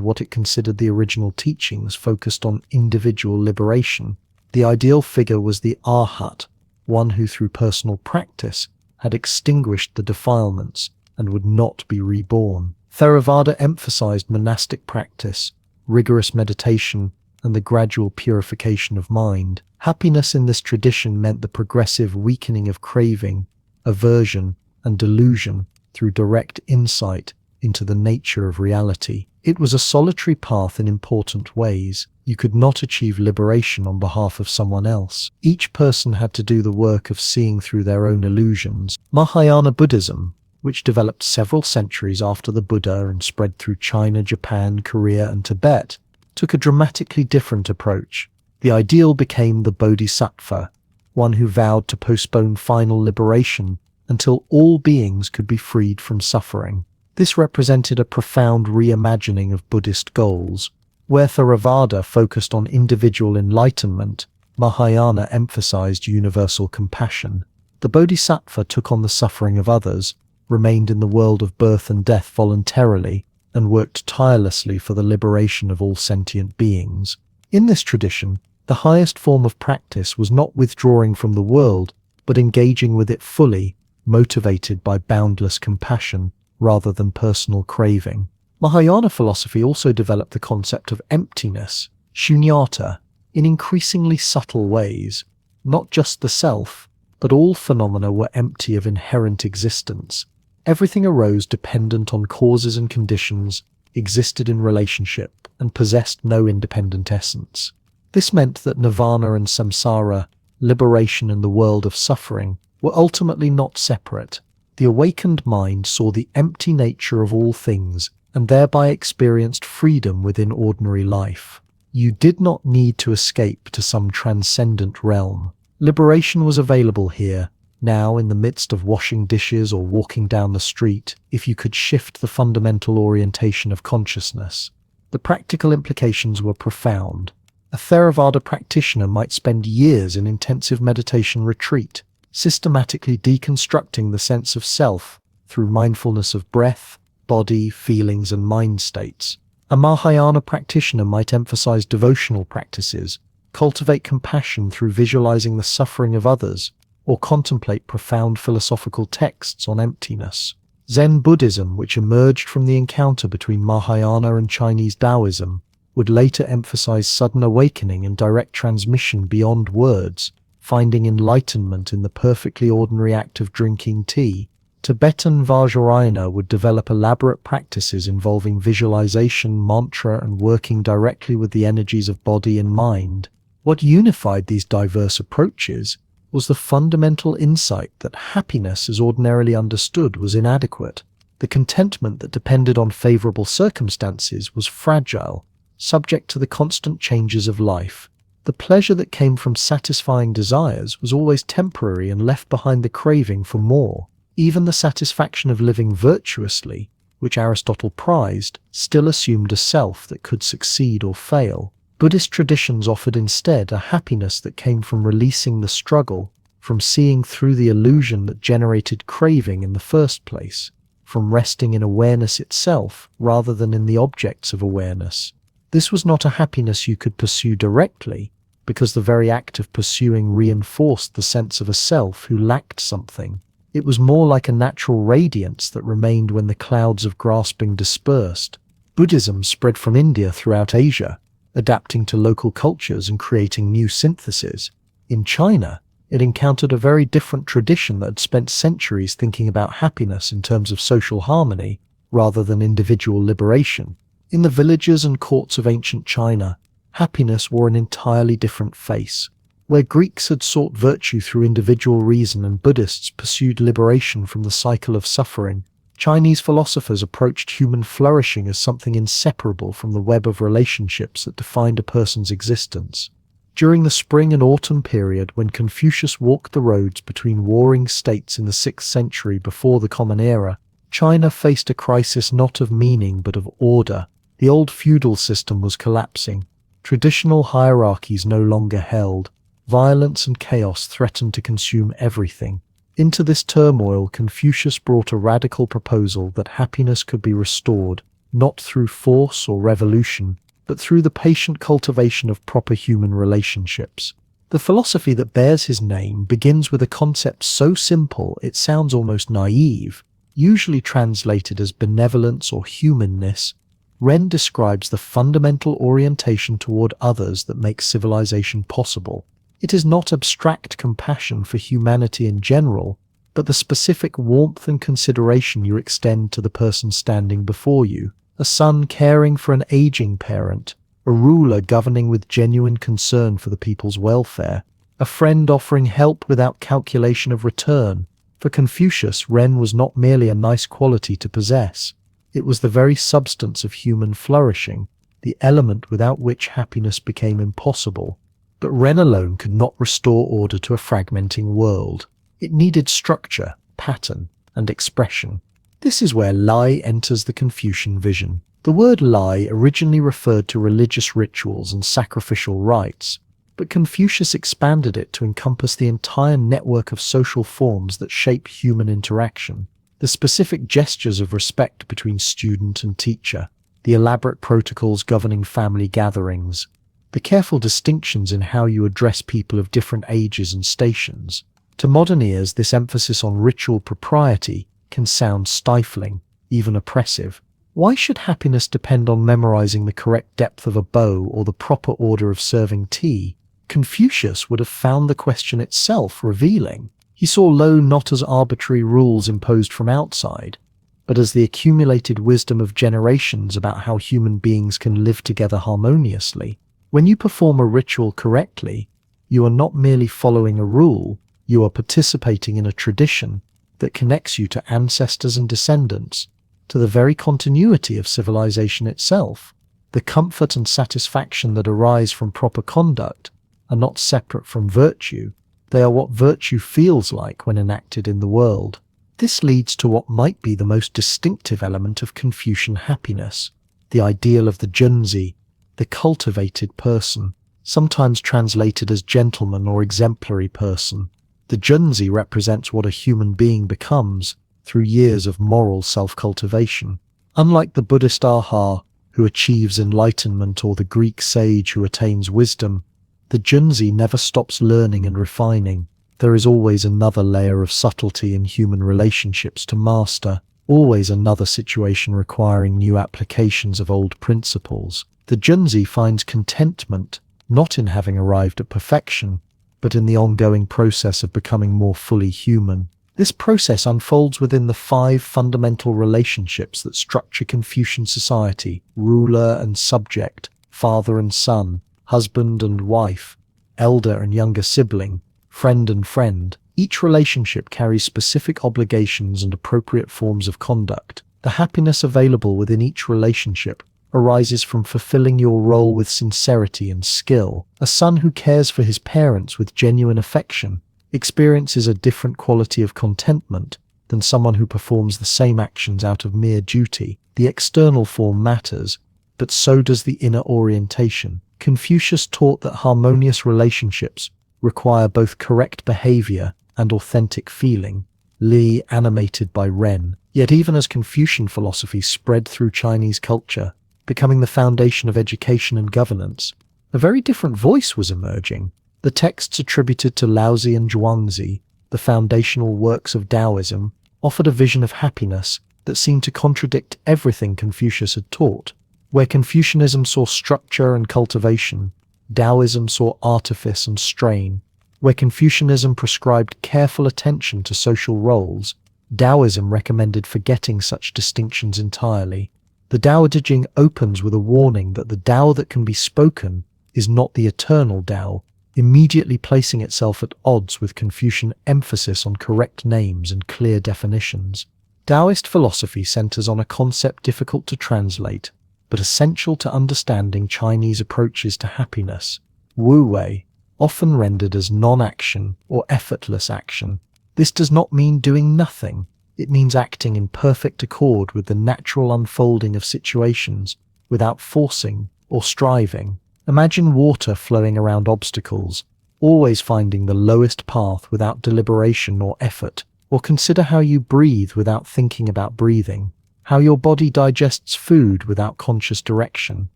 what it considered the original teachings focused on individual liberation. The ideal figure was the arhat, one who through personal practice had extinguished the defilements and would not be reborn. Theravada emphasized monastic practice, rigorous meditation, and the gradual purification of mind. Happiness in this tradition meant the progressive weakening of craving, aversion, and delusion through direct insight into the nature of reality. It was a solitary path in important ways. You could not achieve liberation on behalf of someone else. Each person had to do the work of seeing through their own illusions. Mahayana Buddhism, which developed several centuries after the Buddha and spread through China, Japan, Korea, and Tibet, took a dramatically different approach. The ideal became the bodhisattva, one who vowed to postpone final liberation until all beings could be freed from suffering. This represented a profound reimagining of Buddhist goals. Where Theravada focused on individual enlightenment, Mahayana emphasized universal compassion. The bodhisattva took on the suffering of others, remained in the world of birth and death voluntarily, and worked tirelessly for the liberation of all sentient beings. In this tradition, the highest form of practice was not withdrawing from the world, but engaging with it fully, motivated by boundless compassion rather than personal craving. Mahayana philosophy also developed the concept of emptiness, shunyata, in increasingly subtle ways. Not just the self, but all phenomena were empty of inherent existence. Everything arose dependent on causes and conditions, existed in relationship, and possessed no independent essence. This meant that nirvana and samsara, liberation and the world of suffering, were ultimately not separate. The awakened mind saw the empty nature of all things and thereby experienced freedom within ordinary life. You did not need to escape to some transcendent realm. Liberation was available here, now in the midst of washing dishes or walking down the street, if you could shift the fundamental orientation of consciousness. The practical implications were profound. A Theravada practitioner might spend years in intensive meditation retreat, systematically deconstructing the sense of self through mindfulness of breath, body, feelings, and mind states. A Mahayana practitioner might emphasize devotional practices, cultivate compassion through visualizing the suffering of others, or contemplate profound philosophical texts on emptiness. Zen Buddhism, which emerged from the encounter between Mahayana and Chinese Taoism, would later emphasize sudden awakening and direct transmission beyond words, finding enlightenment in the perfectly ordinary act of drinking tea. Tibetan Vajrayana would develop elaborate practices involving visualization, mantra, and working directly with the energies of body and mind. What unified these diverse approaches was the fundamental insight that happiness as ordinarily understood was inadequate. The contentment that depended on favorable circumstances was fragile, subject to the constant changes of life. The pleasure that came from satisfying desires was always temporary and left behind the craving for more. Even the satisfaction of living virtuously, which Aristotle prized, still assumed a self that could succeed or fail. Buddhist traditions offered instead a happiness that came from releasing the struggle, from seeing through the illusion that generated craving in the first place, from resting in awareness itself rather than in the objects of awareness. This was not a happiness you could pursue directly, because the very act of pursuing reinforced the sense of a self who lacked something. It was more like a natural radiance that remained when the clouds of grasping dispersed. Buddhism spread from India throughout Asia, adapting to local cultures and creating new syntheses. In China, it encountered a very different tradition that had spent centuries thinking about happiness in terms of social harmony rather than individual liberation. In the villages and courts of ancient China, happiness wore an entirely different face. Where Greeks had sought virtue through individual reason and Buddhists pursued liberation from the cycle of suffering, Chinese philosophers approached human flourishing as something inseparable from the web of relationships that defined a person's existence. During the spring and autumn period, when Confucius walked the roads between warring states in the 6th century before the Common Era, China faced a crisis not of meaning but of order. The old feudal system was collapsing. Traditional hierarchies no longer held. Violence and chaos threatened to consume everything. Into this turmoil, Confucius brought a radical proposal that happiness could be restored, not through force or revolution, but through the patient cultivation of proper human relationships. The philosophy that bears his name begins with a concept so simple it sounds almost naive, usually translated as benevolence or humanness. Ren describes the fundamental orientation toward others that makes civilization possible. It is not abstract compassion for humanity in general, but the specific warmth and consideration you extend to the person standing before you. A son caring for an aging parent, a ruler governing with genuine concern for the people's welfare, a friend offering help without calculation of return. For Confucius, Ren was not merely a nice quality to possess. It was the very substance of human flourishing, the element without which happiness became impossible. But Ren alone could not restore order to a fragmenting world. It needed structure, pattern, and expression. This is where Lai enters the Confucian vision. The word Lai originally referred to religious rituals and sacrificial rites, but Confucius expanded it to encompass the entire network of social forms that shape human interaction. The specific gestures of respect between student and teacher, the elaborate protocols governing family gatherings, the careful distinctions in how you address people of different ages and stations. To modern ears, this emphasis on ritual propriety can sound stifling, even oppressive. Why should happiness depend on memorizing the correct depth of a bow or the proper order of serving tea? Confucius would have found the question itself revealing. He saw law not as arbitrary rules imposed from outside, but as the accumulated wisdom of generations about how human beings can live together harmoniously. When you perform a ritual correctly, you are not merely following a rule, you are participating in a tradition that connects you to ancestors and descendants, to the very continuity of civilization itself. The comfort and satisfaction that arise from proper conduct are not separate from virtue. They are what virtue feels like when enacted in the world. This leads to what might be the most distinctive element of Confucian happiness, the ideal of the junzi, the cultivated person, sometimes translated as gentleman or exemplary person. The junzi represents what a human being becomes through years of moral self-cultivation. Unlike the Buddhist aha, who achieves enlightenment, or the Greek sage who attains wisdom, the junzi never stops learning and refining. There is always another layer of subtlety in human relationships to master, always another situation requiring new applications of old principles. The junzi finds contentment not in having arrived at perfection, but in the ongoing process of becoming more fully human. This process unfolds within the 5 fundamental relationships that structure Confucian society: ruler and subject, father and son, husband and wife, elder and younger sibling, friend and friend. Each relationship carries specific obligations and appropriate forms of conduct. The happiness available within each relationship arises from fulfilling your role with sincerity and skill. A son who cares for his parents with genuine affection experiences a different quality of contentment than someone who performs the same actions out of mere duty. The external form matters, but so does the inner orientation. Confucius taught that harmonious relationships require both correct behavior and authentic feeling. Li, animated by Ren. Yet even as Confucian philosophy spread through Chinese culture, becoming the foundation of education and governance, a very different voice was emerging. The texts attributed to Laozi and Zhuangzi, the foundational works of Taoism, offered a vision of happiness that seemed to contradict everything Confucius had taught. Where Confucianism saw structure and cultivation, Taoism saw artifice and strain. Where Confucianism prescribed careful attention to social roles, Taoism recommended forgetting such distinctions entirely. The Tao Te Ching opens with a warning that the Tao that can be spoken is not the eternal Tao, immediately placing itself at odds with Confucian emphasis on correct names and clear definitions. Taoist philosophy centers on a concept difficult to translate, but essential to understanding Chinese approaches to happiness: Wu Wei, often rendered as non-action or effortless action. This does not mean doing nothing. It means acting in perfect accord with the natural unfolding of situations without forcing or striving. Imagine water flowing around obstacles, always finding the lowest path without deliberation or effort. Or consider how you breathe without thinking about breathing, how your body digests food without conscious direction.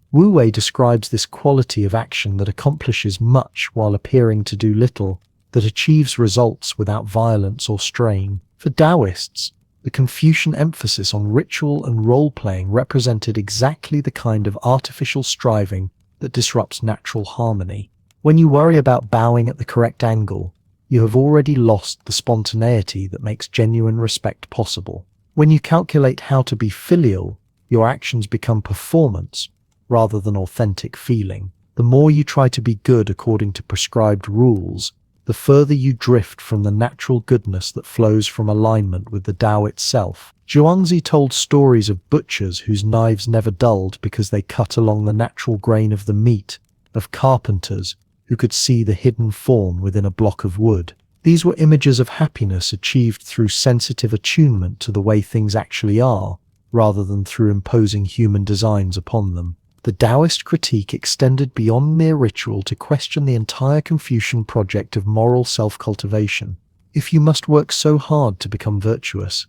Wu Wei describes this quality of action that accomplishes much while appearing to do little, that achieves results without violence or strain. For Taoists, the Confucian emphasis on ritual and role-playing represented exactly the kind of artificial striving that disrupts natural harmony. When you worry about bowing at the correct angle, you have already lost the spontaneity that makes genuine respect possible. When you calculate how to be filial, your actions become performance rather than authentic feeling. The more you try to be good according to prescribed rules, the further you drift from the natural goodness that flows from alignment with the Tao itself. Zhuangzi told stories of butchers whose knives never dulled because they cut along the natural grain of the meat, of carpenters who could see the hidden form within a block of wood. These were images of happiness achieved through sensitive attunement to the way things actually are, rather than through imposing human designs upon them. The Taoist critique extended beyond mere ritual to question the entire Confucian project of moral self-cultivation. If you must work so hard to become virtuous,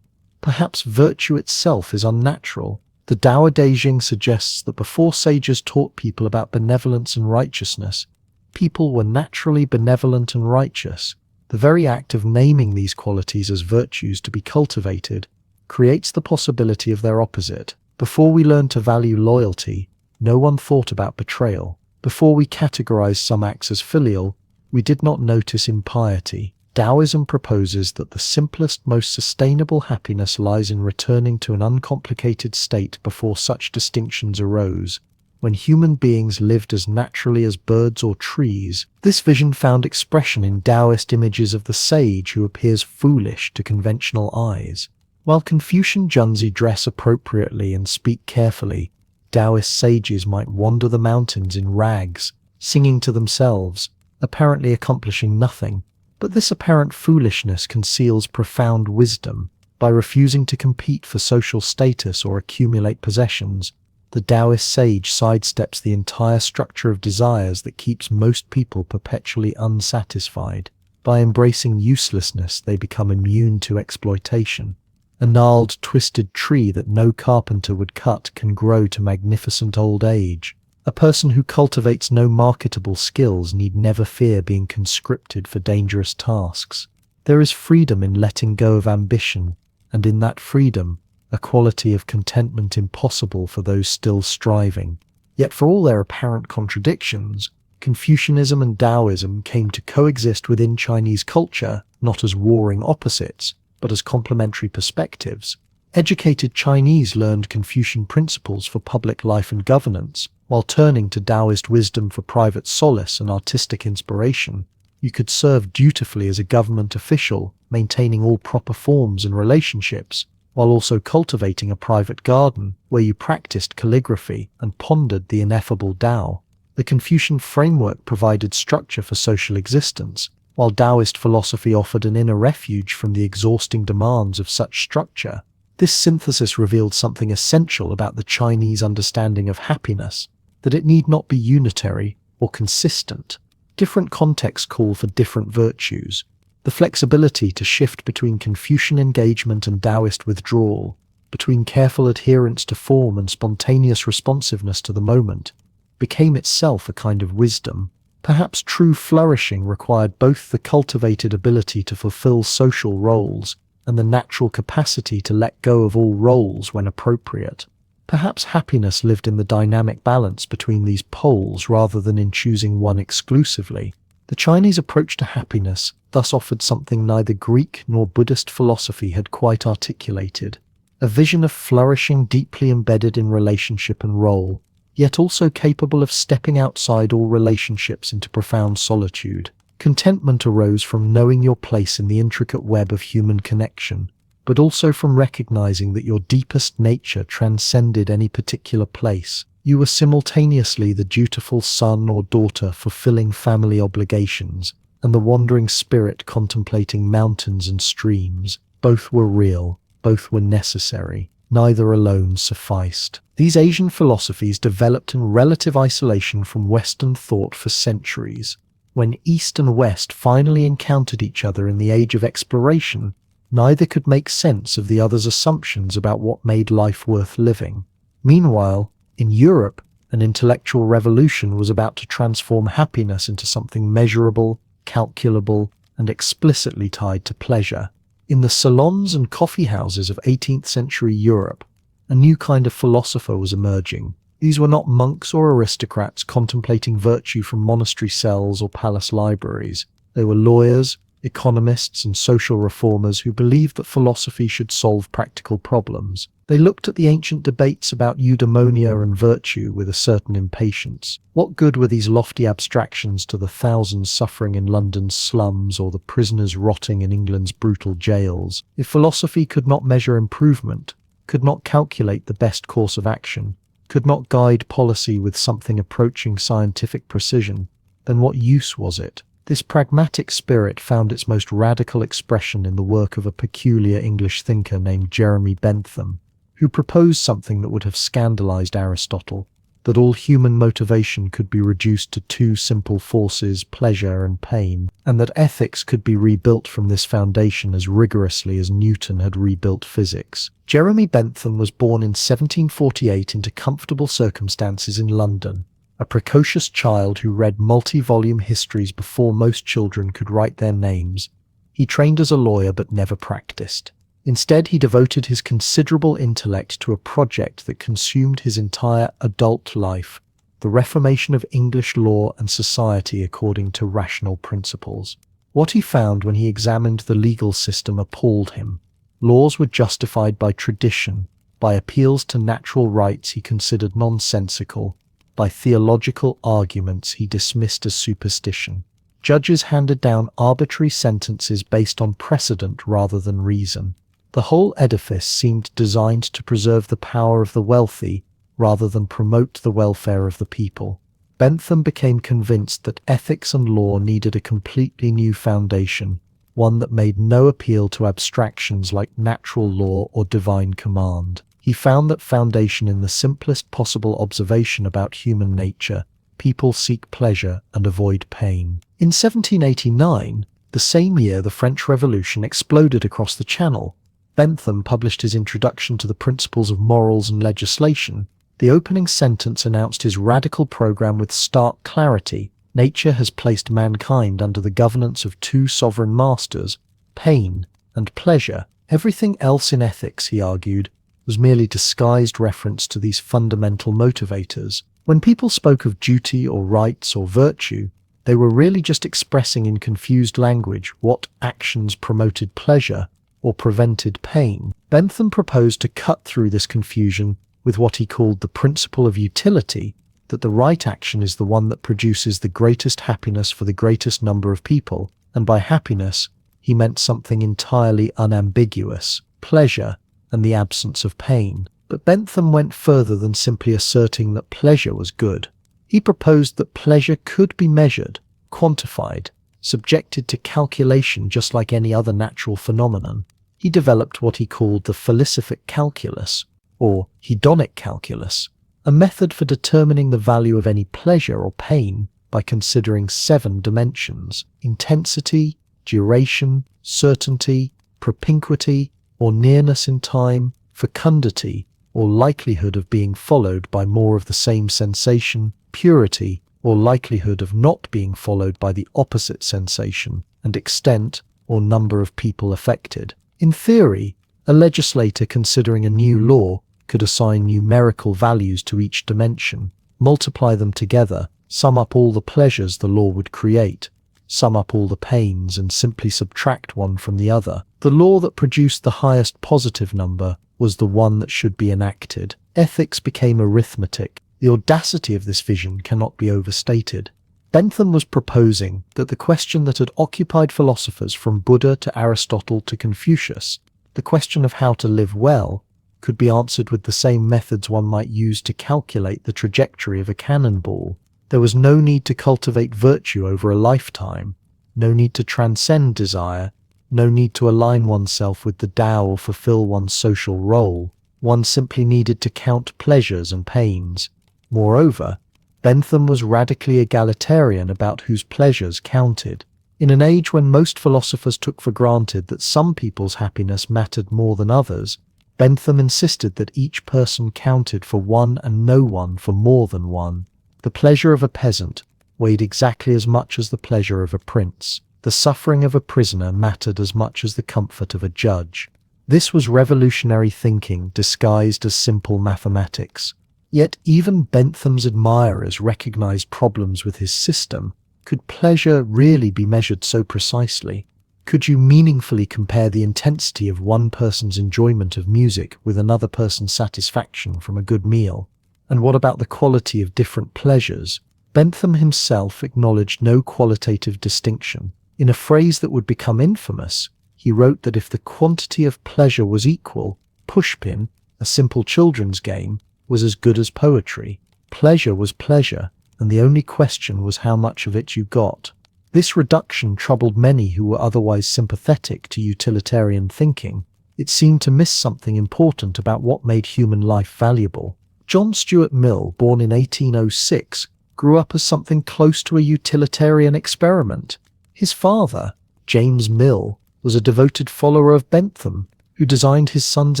perhaps virtue itself is unnatural. The Tao Te Ching suggests that before sages taught people about benevolence and righteousness, people were naturally benevolent and righteous. The very act of naming these qualities as virtues to be cultivated creates the possibility of their opposite. Before we learned to value loyalty, no one thought about betrayal. Before we categorized some acts as filial, we did not notice impiety. Taoism proposes that the simplest, most sustainable happiness lies in returning to an uncomplicated state before such distinctions arose, when human beings lived as naturally as birds or trees. This vision found expression in Taoist images of the sage who appears foolish to conventional eyes. While Confucian Zhuangzi dress appropriately and speak carefully, Taoist sages might wander the mountains in rags, singing to themselves, apparently accomplishing nothing. But this apparent foolishness conceals profound wisdom. By refusing to compete for social status or accumulate possessions, the Taoist sage sidesteps the entire structure of desires that keeps most people perpetually unsatisfied. By embracing uselessness, they become immune to exploitation. A gnarled, twisted tree that no carpenter would cut can grow to magnificent old age. A person who cultivates no marketable skills need never fear being conscripted for dangerous tasks. There is freedom in letting go of ambition, and in that freedom, a quality of contentment impossible for those still striving. Yet for all their apparent contradictions, Confucianism and Taoism came to coexist within Chinese culture, not as warring opposites, but as complementary perspectives. Educated Chinese learned Confucian principles for public life and governance, while turning to Taoist wisdom for private solace and artistic inspiration. You could serve dutifully as a government official, maintaining all proper forms and relationships, while also cultivating a private garden where you practiced calligraphy and pondered the ineffable Tao. The Confucian framework provided structure for social existence, while Taoist philosophy offered an inner refuge from the exhausting demands of such structure. This synthesis revealed something essential about the Chinese understanding of happiness, that it need not be unitary or consistent. Different contexts call for different virtues. The flexibility to shift between Confucian engagement and Taoist withdrawal, between careful adherence to form and spontaneous responsiveness to the moment, became itself a kind of wisdom. Perhaps true flourishing required both the cultivated ability to fulfill social roles and the natural capacity to let go of all roles when appropriate. Perhaps happiness lived in the dynamic balance between these poles rather than in choosing one exclusively. The Chinese approach to happiness thus offered something neither Greek nor Buddhist philosophy had quite articulated, a vision of flourishing deeply embedded in relationship and role, yet also capable of stepping outside all relationships into profound solitude. Contentment arose from knowing your place in the intricate web of human connection, but also from recognizing that your deepest nature transcended any particular place. You were simultaneously the dutiful son or daughter fulfilling family obligations, and the wandering spirit contemplating mountains and streams. Both were real, both were necessary. Neither alone sufficed. These Asian philosophies developed in relative isolation from Western thought for centuries. When East and West finally encountered each other in the age of exploration, neither could make sense of the other's assumptions about what made life worth living. Meanwhile, in Europe, an intellectual revolution was about to transform happiness into something measurable, calculable, and explicitly tied to pleasure. In the salons and coffee houses of 18th century Europe, a new kind of philosopher was emerging. These were not monks or aristocrats contemplating virtue from monastery cells or palace libraries. They were lawyers, economists, and social reformers who believed that philosophy should solve practical problems. They looked at the ancient debates about eudaimonia and virtue with a certain impatience. What good were these lofty abstractions to the thousands suffering in London's slums or the prisoners rotting in England's brutal jails, if philosophy could not measure improvement, could not calculate the best course of action, could not guide policy with something approaching scientific precision? Then what use was it? This pragmatic spirit found its most radical expression in the work of a peculiar English thinker named Jeremy Bentham, who proposed something that would have scandalized Aristotle, that all human motivation could be reduced to two simple forces, pleasure and pain, and that ethics could be rebuilt from this foundation as rigorously as Newton had rebuilt physics. Jeremy Bentham was born in 1748 into comfortable circumstances in London. A precocious child who read multi-volume histories before most children could write their names, he trained as a lawyer but never practiced. Instead, he devoted his considerable intellect to a project that consumed his entire adult life, the reformation of English law and society according to rational principles. What he found when he examined the legal system appalled him. Laws were justified by tradition, by appeals to natural rights he considered nonsensical, by theological arguments he dismissed as superstition. Judges handed down arbitrary sentences based on precedent rather than reason. The whole edifice seemed designed to preserve the power of the wealthy rather than promote the welfare of the people. Bentham became convinced that ethics and law needed a completely new foundation, one that made no appeal to abstractions like natural law or divine command. He found that foundation in the simplest possible observation about human nature: people seek pleasure and avoid pain. In 1789, the same year the French Revolution exploded across the Channel, Bentham published his Introduction to the Principles of Morals and Legislation. The opening sentence announced his radical program with stark clarity. Nature has placed mankind under the governance of two sovereign masters, pain and pleasure. Everything else in ethics, he argued, was merely disguised reference to these fundamental motivators. When people spoke of duty or rights or virtue, they were really just expressing in confused language what actions promoted pleasure or prevented pain. Bentham proposed to cut through this confusion with what he called the principle of utility, that the right action is the one that produces the greatest happiness for the greatest number of people, and by happiness, he meant something entirely unambiguous: pleasure and the absence of pain. But Bentham went further than simply asserting that pleasure was good. He proposed that pleasure could be measured, quantified, subjected to calculation just like any other natural phenomenon. He developed what he called the philosophic calculus, or hedonic calculus, a method for determining the value of any pleasure or pain by considering 7 dimensions: intensity, duration, certainty, propinquity, or nearness in time, fecundity, or likelihood of being followed by more of the same sensation, purity, or likelihood of not being followed by the opposite sensation, and extent, or number of people affected. In theory, a legislator considering a new law could assign numerical values to each dimension, multiply them together, sum up all the pleasures the law would create, sum up all the pains, and simply subtract one from the other. The law that produced the highest positive number was the one that should be enacted. Ethics became arithmetic. The audacity of this vision cannot be overstated. Bentham was proposing that the question that had occupied philosophers from Buddha to Aristotle to Confucius, the question of how to live well, could be answered with the same methods one might use to calculate the trajectory of a cannonball. There was no need to cultivate virtue over a lifetime, no need to transcend desire, no need to align oneself with the Tao or fulfill one's social role. One simply needed to count pleasures and pains. Moreover, Bentham was radically egalitarian about whose pleasures counted. In an age when most philosophers took for granted that some people's happiness mattered more than others, Bentham insisted that each person counted for one and no one for more than one. The pleasure of a peasant weighed exactly as much as the pleasure of a prince. The suffering of a prisoner mattered as much as the comfort of a judge. This was revolutionary thinking disguised as simple mathematics. Yet even Bentham's admirers recognized problems with his system. Could pleasure really be measured so precisely? Could you meaningfully compare the intensity of one person's enjoyment of music with another person's satisfaction from a good meal? And what about the quality of different pleasures? Bentham himself acknowledged no qualitative distinction. In a phrase that would become infamous, he wrote that if the quantity of pleasure was equal, pushpin, a simple children's game, was as good as poetry. Pleasure was pleasure, and the only question was how much of it you got. This reduction troubled many who were otherwise sympathetic to utilitarian thinking. It seemed to miss something important about what made human life valuable. John Stuart Mill, born in 1806, grew up as something close to a utilitarian experiment. His father, James Mill, was a devoted follower of Bentham, who designed his son's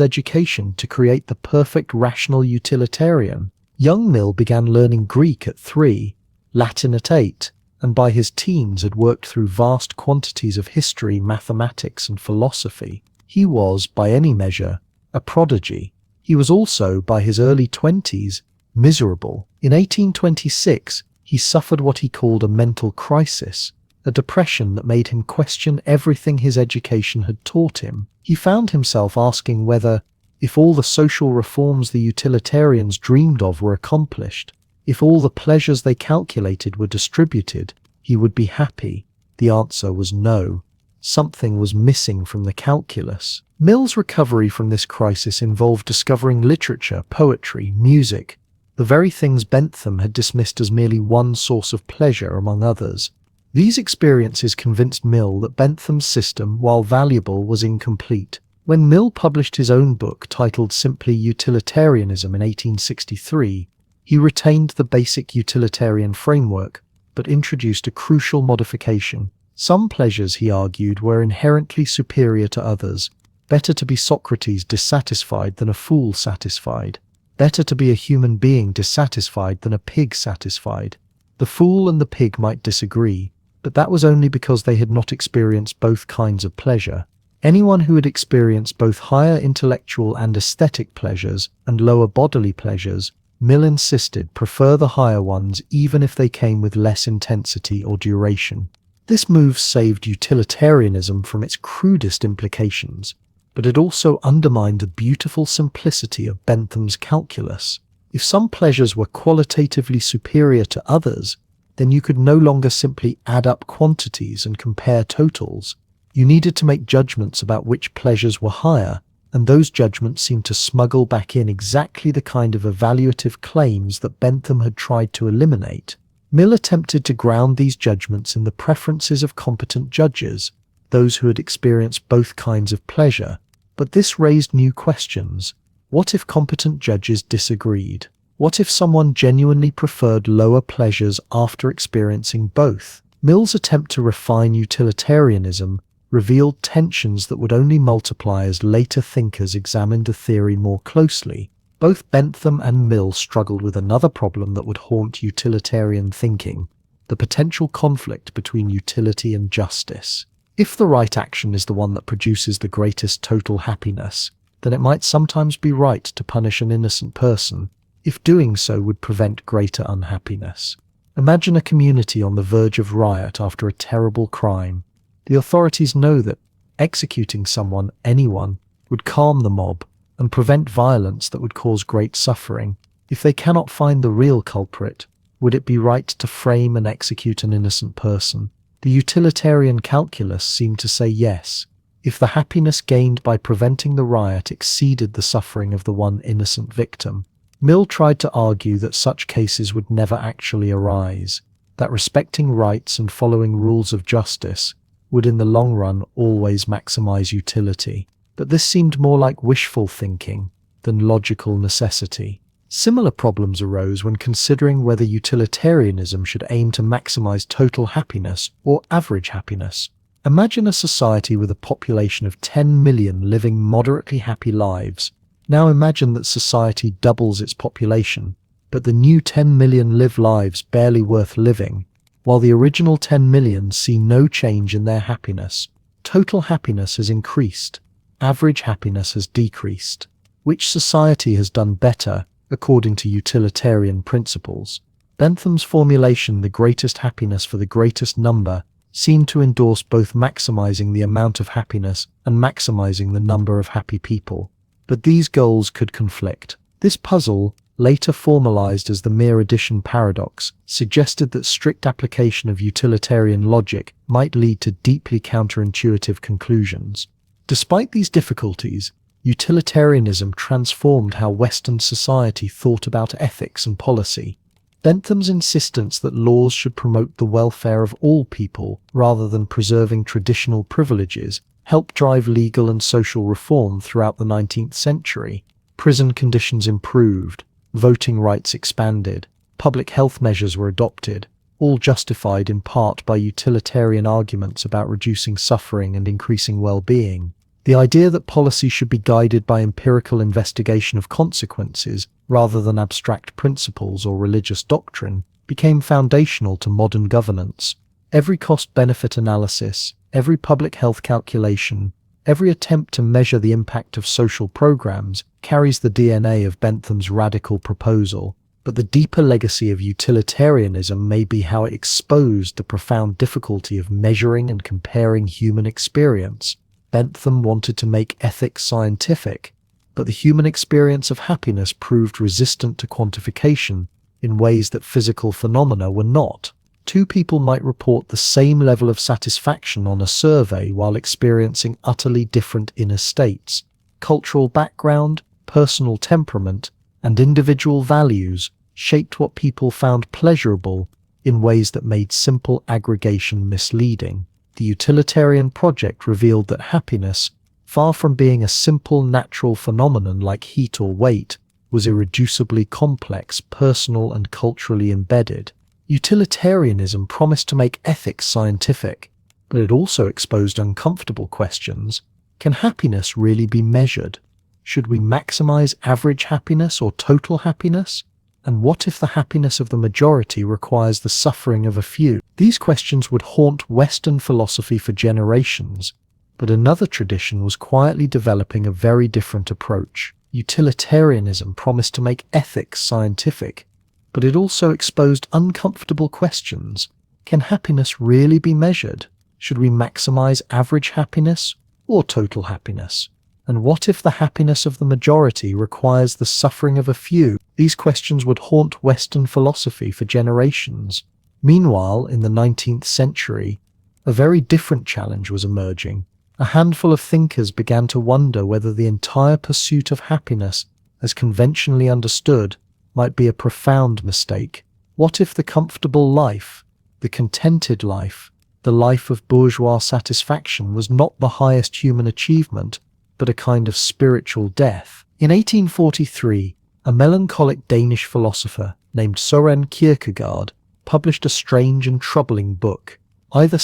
education to create the perfect rational utilitarian. Young Mill began learning Greek at 3, Latin at 8, and by his teens had worked through vast quantities of history, mathematics, and philosophy. He was, by any measure, a prodigy. He was also, by his early 20s, miserable. In 1826, he suffered what he called a mental crisis, a depression that made him question everything his education had taught him. He found himself asking whether, if all the social reforms the utilitarians dreamed of were accomplished, if all the pleasures they calculated were distributed, he would be happy. The answer was no. Something was missing from the calculus. Mill's recovery from this crisis involved discovering literature, poetry, music, the very things Bentham had dismissed as merely one source of pleasure among others. These experiences convinced Mill that Bentham's system, while valuable, was incomplete. When Mill published his own book titled simply Utilitarianism in 1863, he retained the basic utilitarian framework, but introduced a crucial modification. Some pleasures, he argued, were inherently superior to others. Better to be Socrates dissatisfied than a fool satisfied. Better to be a human being dissatisfied than a pig satisfied. The fool and the pig might disagree, but that was only because they had not experienced both kinds of pleasure. Anyone who had experienced both higher intellectual and aesthetic pleasures and lower bodily pleasures, Mill insisted, prefer the higher ones even if they came with less intensity or duration. This move saved utilitarianism from its crudest implications, but it also undermined the beautiful simplicity of Bentham's calculus. If some pleasures were qualitatively superior to others, then you could no longer simply add up quantities and compare totals. You needed to make judgments about which pleasures were higher, and those judgments seemed to smuggle back in exactly the kind of evaluative claims that Bentham had tried to eliminate. Mill attempted to ground these judgments in the preferences of competent judges, those who had experienced both kinds of pleasure. But this raised new questions. What if competent judges disagreed? What if someone genuinely preferred lower pleasures after experiencing both? Mill's attempt to refine utilitarianism revealed tensions that would only multiply as later thinkers examined the theory more closely. Both Bentham and Mill struggled with another problem that would haunt utilitarian thinking: the potential conflict between utility and justice. If the right action is the one that produces the greatest total happiness, then it might sometimes be right to punish an innocent person, if doing so would prevent greater unhappiness. Imagine a community on the verge of riot after a terrible crime. The authorities know that executing someone, anyone, would calm the mob and prevent violence that would cause great suffering. If they cannot find the real culprit, would it be right to frame and execute an innocent person? The utilitarian calculus seemed to say yes. If the happiness gained by preventing the riot exceeded the suffering of the one innocent victim. Mill tried to argue that such cases would never actually arise, that respecting rights and following rules of justice would in the long run always maximize utility. But this seemed more like wishful thinking than logical necessity. Similar problems arose when considering whether utilitarianism should aim to maximize total happiness or average happiness. Imagine a society with a population of 10 million living moderately happy lives. Now imagine that society doubles its population, but the new 10 million live lives barely worth living, while the original 10 million see no change in their happiness. Total happiness has increased. Average happiness has decreased. Which society has done better, according to utilitarian principles? Bentham's formulation, the greatest happiness for the greatest number, seemed to endorse both maximizing the amount of happiness and maximizing the number of happy people. But these goals could conflict. This puzzle, later formalized as the mere addition paradox, suggested that strict application of utilitarian logic might lead to deeply counterintuitive conclusions. Despite these difficulties, utilitarianism transformed how Western society thought about ethics and policy. Bentham's insistence that laws should promote the welfare of all people rather than preserving traditional privileges helped drive legal and social reform throughout the 19th century. Prison conditions improved, voting rights expanded, public health measures were adopted, all justified in part by utilitarian arguments about reducing suffering and increasing well-being. The idea that policy should be guided by empirical investigation of consequences rather than abstract principles or religious doctrine became foundational to modern governance. Every cost-benefit analysis, every public health calculation, every attempt to measure the impact of social programs carries the DNA of Bentham's radical proposal. But the deeper legacy of utilitarianism may be how it exposed the profound difficulty of measuring and comparing human experience. Bentham wanted to make ethics scientific, but the human experience of happiness proved resistant to quantification in ways that physical phenomena were not. Two people might report the same level of satisfaction on a survey while experiencing utterly different inner states. Cultural background, personal temperament, and individual values shaped what people found pleasurable in ways that made simple aggregation misleading. The utilitarian project revealed that happiness, far from being a simple natural phenomenon like heat or weight, was irreducibly complex, personal, and culturally embedded. Utilitarianism promised to make ethics scientific, but it also exposed uncomfortable questions. Can happiness really be measured? Should we maximize average happiness or total happiness? And what if the happiness of the majority requires the suffering of a few? These questions would haunt Western philosophy for generations, but another tradition was quietly developing a very different approach. Utilitarianism promised to make ethics scientific, but it also exposed uncomfortable questions. Can happiness really be measured? Should we maximize average happiness or total happiness? And what if the happiness of the majority requires the suffering of a few? These questions would haunt Western philosophy for generations. Meanwhile, in the 19th century, a very different challenge was emerging. A handful of thinkers began to wonder whether the entire pursuit of happiness, as conventionally understood, might be a profound mistake. What if the comfortable life, the contented life, the life of bourgeois satisfaction was not the highest human achievement, but a kind of spiritual death? In 1843, a melancholic Danish philosopher named Søren Kierkegaard published a strange and troubling book. Either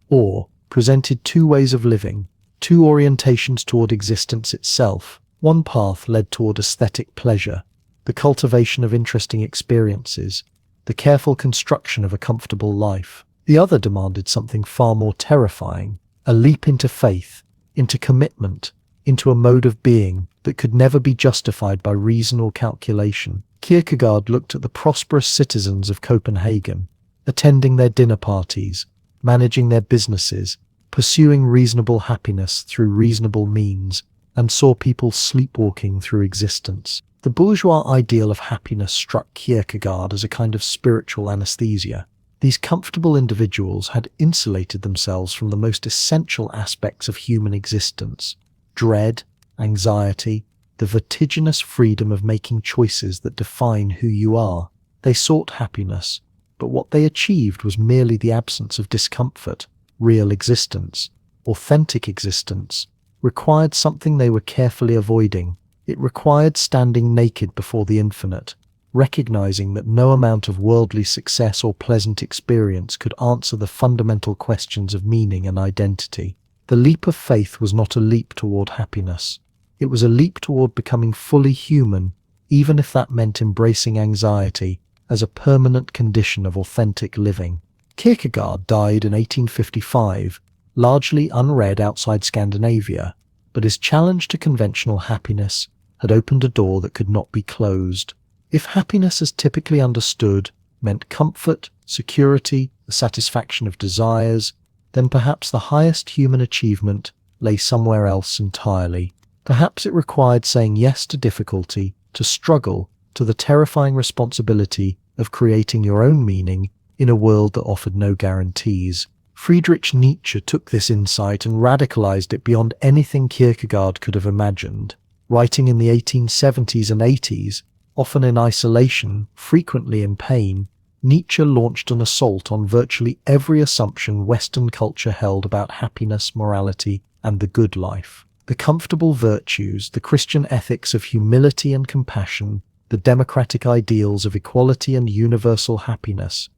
or presented two ways of living, two orientations toward existence itself. One path led toward aesthetic pleasure, the cultivation of interesting experiences, the careful construction of a comfortable life. The other demanded something far more terrifying, a leap into faith, into commitment, into a mode of being that could never be justified by reason or calculation. Kierkegaard looked at the prosperous citizens of Copenhagen, attending their dinner parties, managing their businesses, pursuing reasonable happiness through reasonable means, and saw people sleepwalking through existence. The bourgeois ideal of happiness struck Kierkegaard as a kind of spiritual anesthesia. These comfortable individuals had insulated themselves from the most essential aspects of human existence: dread, anxiety, the vertiginous freedom of making choices that define who you are. They sought happiness, but what they achieved was merely the absence of discomfort. Real existence, authentic existence, required something they were carefully avoiding. It required standing naked before the infinite, recognizing that no amount of worldly success or pleasant experience could answer the fundamental questions of meaning and identity. The leap of faith was not a leap toward happiness. It was a leap toward becoming fully human, even if that meant embracing anxiety as a permanent condition of authentic living. Kierkegaard died in 1855, largely unread outside Scandinavia, but his challenge to conventional happiness had opened a door that could not be closed. If happiness as typically understood meant comfort, security, the satisfaction of desires, then perhaps the highest human achievement lay somewhere else entirely. Perhaps it required saying yes to difficulty, to struggle, to the terrifying responsibility of creating your own meaning in a world that offered no guarantees. Friedrich Nietzsche took this insight and radicalized it beyond anything Kierkegaard could have imagined. Writing in the 1870s and 80s, often in isolation, frequently in pain, Nietzsche launched an assault on virtually every assumption Western culture held about happiness, morality, and the good life. The comfortable virtues, the Christian ethics of humility and compassion, the democratic ideals of equality and universal happiness,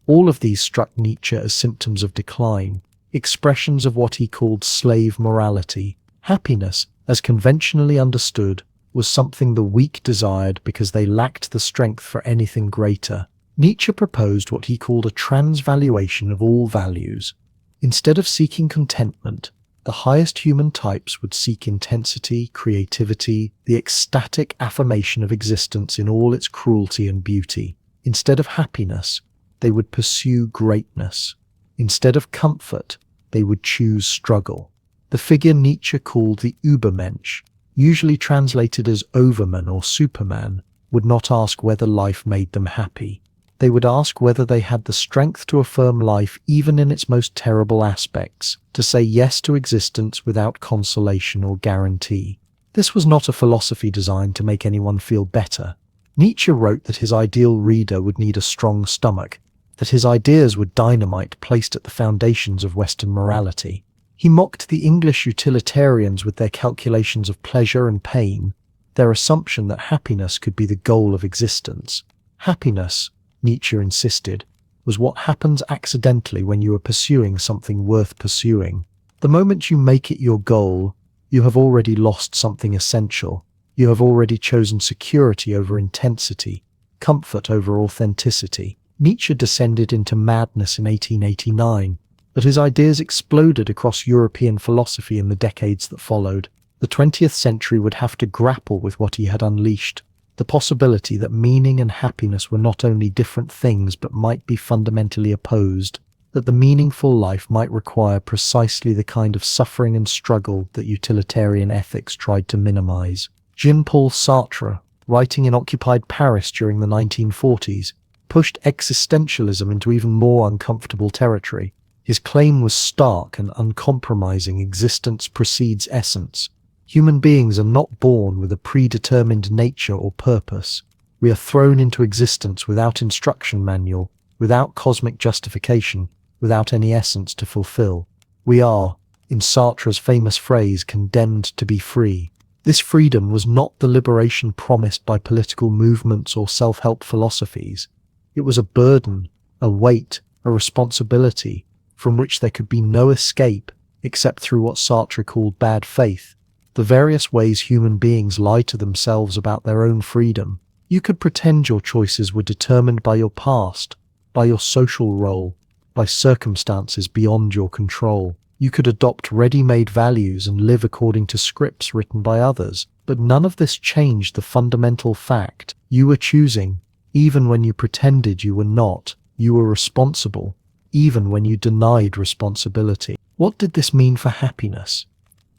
all of these struck Nietzsche as symptoms of decline, expressions of what he called slave morality. Happiness, as conventionally understood, was something the weak desired because they lacked the strength for anything greater. Nietzsche proposed what he called a transvaluation of all values. Instead of seeking contentment, the highest human types would seek intensity, creativity, the ecstatic affirmation of existence in all its cruelty and beauty. Instead of happiness, they would pursue greatness. Instead of comfort, they would choose struggle. The figure Nietzsche called the Übermensch, usually translated as Overman or Superman, would not ask whether life made them happy. They would ask whether they had the strength to affirm life even in its most terrible aspects, to say yes to existence without consolation or guarantee. This was not a philosophy designed to make anyone feel better. Nietzsche wrote that his ideal reader would need a strong stomach, that his ideas were dynamite placed at the foundations of Western morality. He mocked the English utilitarians with their calculations of pleasure and pain, their assumption that happiness could be the goal of existence. Happiness, Nietzsche insisted, was what happens accidentally when you are pursuing something worth pursuing. The moment you make it your goal, you have already lost something essential. You have already chosen security over intensity, comfort over authenticity. Nietzsche descended into madness in 1889, but his ideas exploded across European philosophy in the decades that followed. The 20th century would have to grapple with what he had unleashed, the possibility that meaning and happiness were not only different things but might be fundamentally opposed. that the meaningful life might require precisely the kind of suffering and struggle that utilitarian ethics tried to minimize. Jean-Paul Sartre, writing in occupied Paris during the 1940s, pushed existentialism into even more uncomfortable territory. His claim was stark and uncompromising: existence precedes essence. Human beings are not born with a predetermined nature or purpose. We are thrown into existence without instruction manual, without cosmic justification, without any essence to fulfill. We are, in Sartre's famous phrase, condemned to be free. This freedom was not the liberation promised by political movements or self-help philosophies. It was a burden, a weight, a responsibility, from which there could be no escape except through what Sartre called bad faith, the various ways human beings lie to themselves about their own freedom. You could pretend your choices were determined by your past, by your social role, by circumstances beyond your control. You could adopt ready-made values and live according to scripts written by others, but none of this changed the fundamental fact: you were choosing, even when you pretended you were not. You were responsible, even when you denied responsibility. What did this mean for happiness?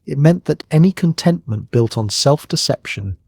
It meant that any contentment built on self-deception,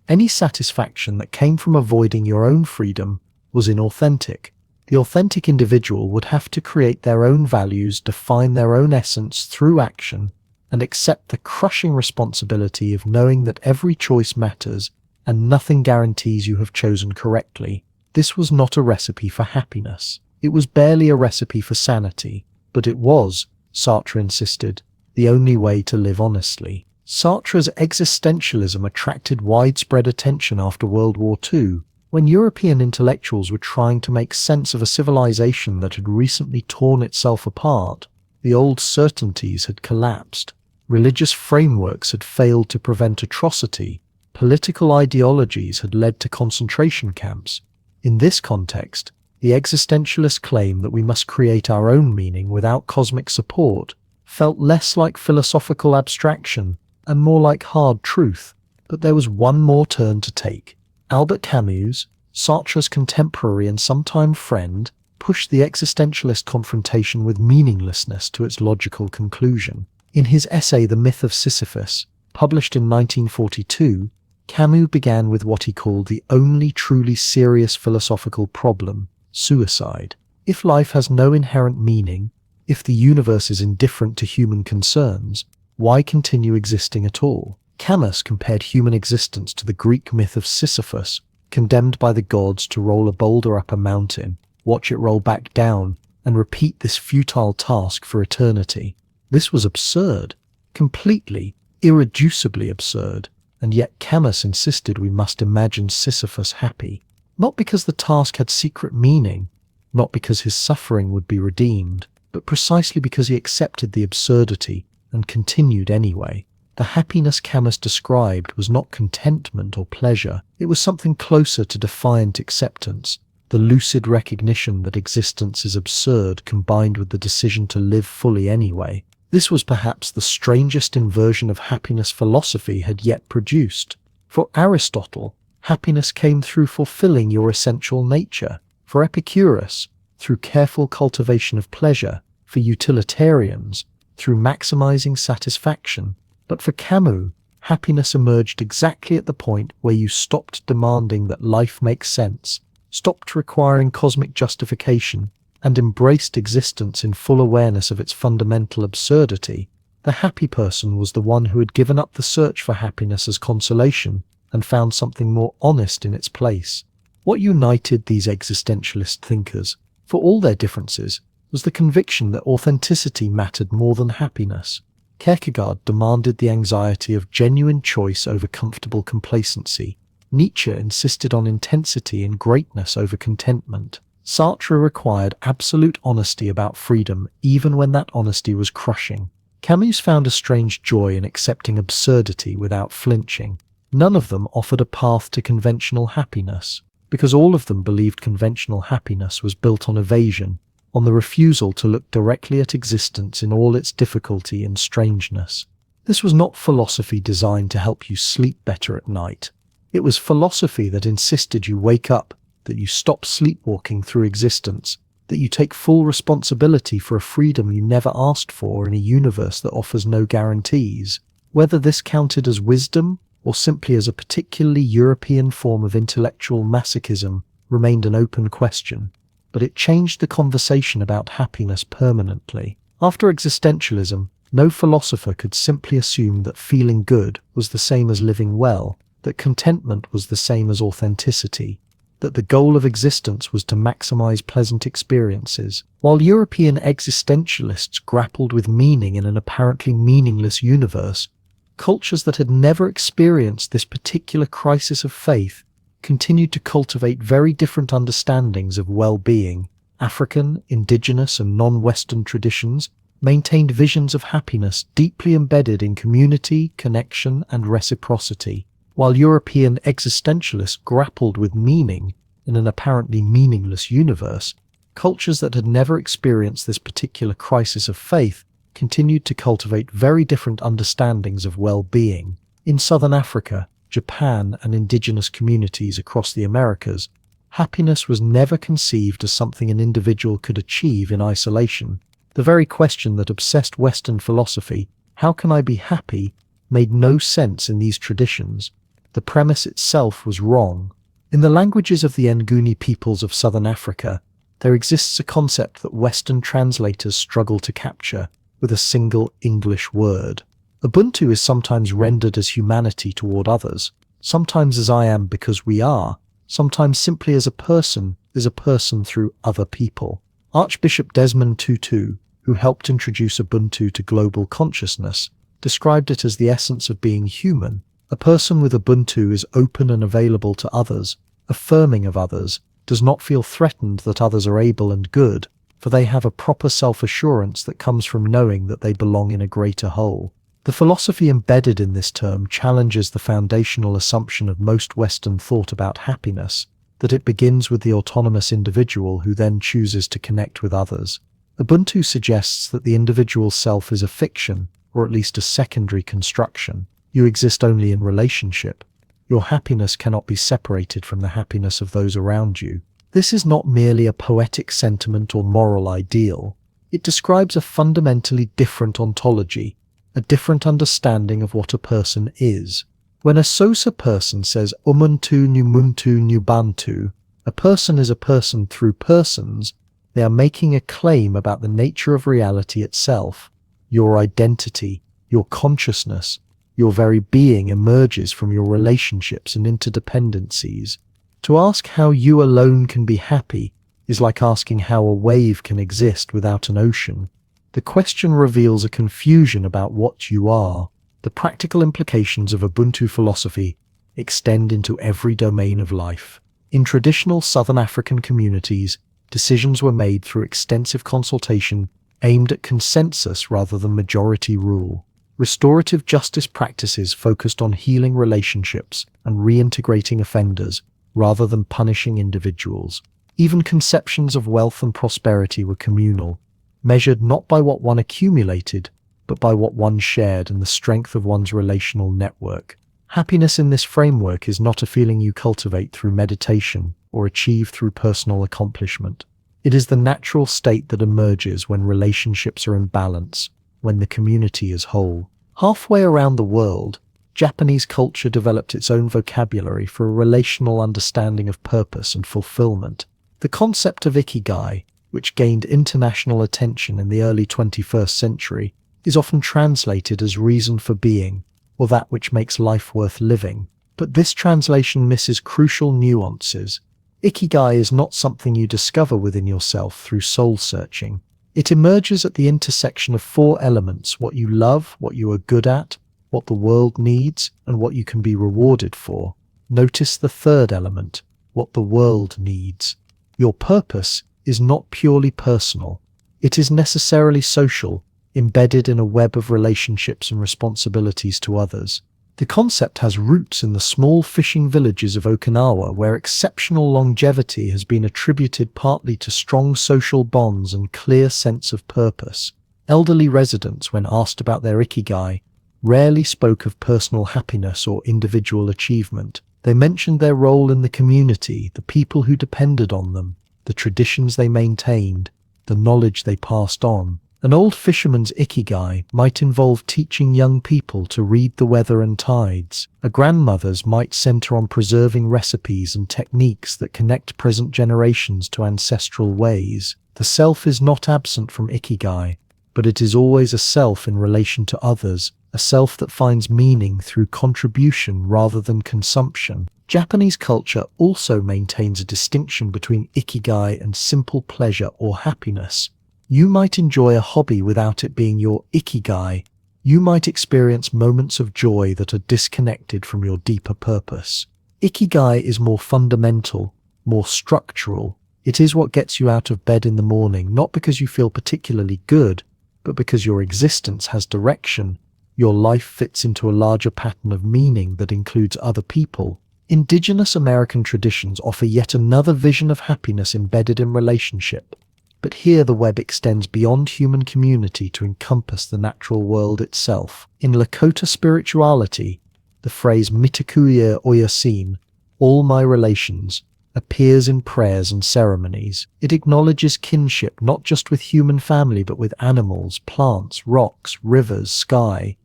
any satisfaction that came from avoiding your own freedom, was inauthentic. The authentic individual would have to create their own values, define their own essence through action, and accept the crushing responsibility of knowing that every choice matters and nothing guarantees you have chosen correctly. This was not a recipe for happiness. It was barely a recipe for sanity, but it was, Sartre insisted, the only way to live honestly. Sartre's existentialism attracted widespread attention after World War II, when European intellectuals were trying to make sense of a civilization that had recently torn itself apart. The old certainties had collapsed. Religious frameworks had failed to prevent atrocity. Political ideologies had led to concentration camps. In this context, the existentialist claim that we must create our own meaning without cosmic support felt less like philosophical abstraction and more like hard truth. But there was one more turn to take. Albert Camus, Sartre's contemporary and sometime friend, pushed the existentialist confrontation with meaninglessness to its logical conclusion. In his essay The Myth of Sisyphus, published in 1942, Camus began with what he called the only truly serious philosophical problem: suicide. If life has no inherent meaning, if the universe is indifferent to human concerns, why continue existing at all? Camus compared human existence to the Greek myth of Sisyphus, condemned by the gods to roll a boulder up a mountain, watch it roll back down, and repeat this futile task for eternity. This was absurd, completely, irreducibly absurd, and yet Camus insisted we must imagine Sisyphus happy, not because the task had secret meaning, not because his suffering would be redeemed, but precisely because he accepted the absurdity and continued anyway. The happiness Camus described was not contentment or pleasure. It was something closer to defiant acceptance, the lucid recognition that existence is absurd combined with the decision to live fully anyway. This was perhaps the strangest inversion of happiness philosophy had yet produced. For Aristotle, happiness came through fulfilling your essential nature. For Epicurus, through careful cultivation of pleasure. For utilitarians, through maximizing satisfaction. But for Camus, happiness emerged exactly at the point where you stopped demanding that life make sense, stopped requiring cosmic justification, and embraced existence in full awareness of its fundamental absurdity. The happy person was the one who had given up the search for happiness as consolation and found something more honest in its place. What united these existentialist thinkers, for all their differences, was the conviction that authenticity mattered more than happiness. Kierkegaard demanded the anxiety of genuine choice over comfortable complacency. Nietzsche insisted on intensity and greatness over contentment. Sartre required absolute honesty about freedom, even when that honesty was crushing. Camus found a strange joy in accepting absurdity without flinching. None of them offered a path to conventional happiness, because all of them believed conventional happiness was built on evasion, on the refusal to look directly at existence in all its difficulty and strangeness. This was not philosophy designed to help you sleep better at night. It was philosophy that insisted you wake up, that you stop sleepwalking through existence, that you take full responsibility for a freedom you never asked for in a universe that offers no guarantees. Whether this counted as wisdom or simply as a particularly European form of intellectual masochism remained an open question, but it changed the conversation about happiness permanently. After existentialism, no philosopher could simply assume that feeling good was the same as living well, that contentment was the same as authenticity, that the goal of existence was to maximize pleasant experiences. While European existentialists grappled with meaning in an apparently meaningless universe, cultures that had never experienced this particular crisis of faith continued to cultivate very different understandings of well-being. African, indigenous, and non-Western traditions maintained visions of happiness deeply embedded in community, connection, and reciprocity, while European existentialists grappled with meaning in an apparently meaningless universe. Cultures that had never experienced this particular crisis of faith continued to cultivate very different understandings of well-being. In Southern Africa, Japan, and indigenous communities across the Americas, happiness was never conceived as something an individual could achieve in isolation. The very question that obsessed Western philosophy, "How can I be happy?" made no sense in these traditions. The premise itself was wrong. In the languages of the Nguni peoples of Southern Africa, there exists a concept that Western translators struggle to capture with a single English word. Ubuntu is sometimes rendered as humanity toward others, sometimes as I am because we are, sometimes simply as a person is a person through other people. Archbishop Desmond Tutu, who helped introduce Ubuntu to global consciousness, described it as the essence of being human. A person with Ubuntu is open and available to others, affirming of others, does not feel threatened that others are able and good, for they have a proper self-assurance that comes from knowing that they belong in a greater whole. The philosophy embedded in this term challenges the foundational assumption of most Western thought about happiness, that it begins with the autonomous individual who then chooses to connect with others. Ubuntu suggests that the individual self is a fiction, or at least a secondary construction. You exist only in relationship. Your happiness cannot be separated from the happiness of those around you. This is not merely a poetic sentiment or moral ideal. It describes a fundamentally different ontology, a different understanding of what a person is. When a Xhosa person says umuntu numuntu nubantu, a person is a person through persons, they are making a claim about the nature of reality itself. Your identity, your consciousness, your very being emerges from your relationships and interdependencies. To ask how you alone can be happy is like asking how a wave can exist without an ocean. The question reveals a confusion about what you are. The practical implications of Ubuntu philosophy extend into every domain of life. In traditional Southern African communities, decisions were made through extensive consultation aimed at consensus rather than majority rule. Restorative justice practices focused on healing relationships and reintegrating offenders rather than punishing individuals. Even conceptions of wealth and prosperity were communal, measured not by what one accumulated, but by what one shared and the strength of one's relational network. Happiness in this framework is not a feeling you cultivate through meditation or achieve through personal accomplishment. It is the natural state that emerges when relationships are in balance, when the community is whole. Halfway around the world, Japanese culture developed its own vocabulary for a relational understanding of purpose and fulfillment. The concept of ikigai, which gained international attention in the early 21st century, is often translated as reason for being, or that which makes life worth living. But this translation misses crucial nuances. Ikigai is not something you discover within yourself through soul-searching. It emerges at the intersection of four elements: what you love, what you are good at, what the world needs, and what you can be rewarded for. Notice the third element, what the world needs. Your purpose is not purely personal. It is necessarily social, embedded in a web of relationships and responsibilities to others. The concept has roots in the small fishing villages of Okinawa, where exceptional longevity has been attributed partly to strong social bonds and clear sense of purpose. Elderly residents, when asked about their ikigai, rarely spoke of personal happiness or individual achievement. They mentioned their role in the community, the people who depended on them, the traditions they maintained, the knowledge they passed on. An old fisherman's ikigai might involve teaching young people to read the weather and tides. A grandmother's might center on preserving recipes and techniques that connect present generations to ancestral ways. The self is not absent from ikigai, but it is always a self in relation to others, a self that finds meaning through contribution rather than consumption. Japanese culture also maintains a distinction between ikigai and simple pleasure or happiness. You might enjoy a hobby without it being your ikigai. You might experience moments of joy that are disconnected from your deeper purpose. Ikigai is more fundamental, more structural. It is what gets you out of bed in the morning, not because you feel particularly good, but because your existence has direction. Your life fits into a larger pattern of meaning that includes other people. Indigenous American traditions offer yet another vision of happiness embedded in relationship. But here the web extends beyond human community to encompass the natural world itself. In Lakota spirituality, the phrase mitakuye oyasin, all my relations, appears in prayers and ceremonies. It acknowledges kinship not just with human family but with animals, plants, rocks, rivers, sky.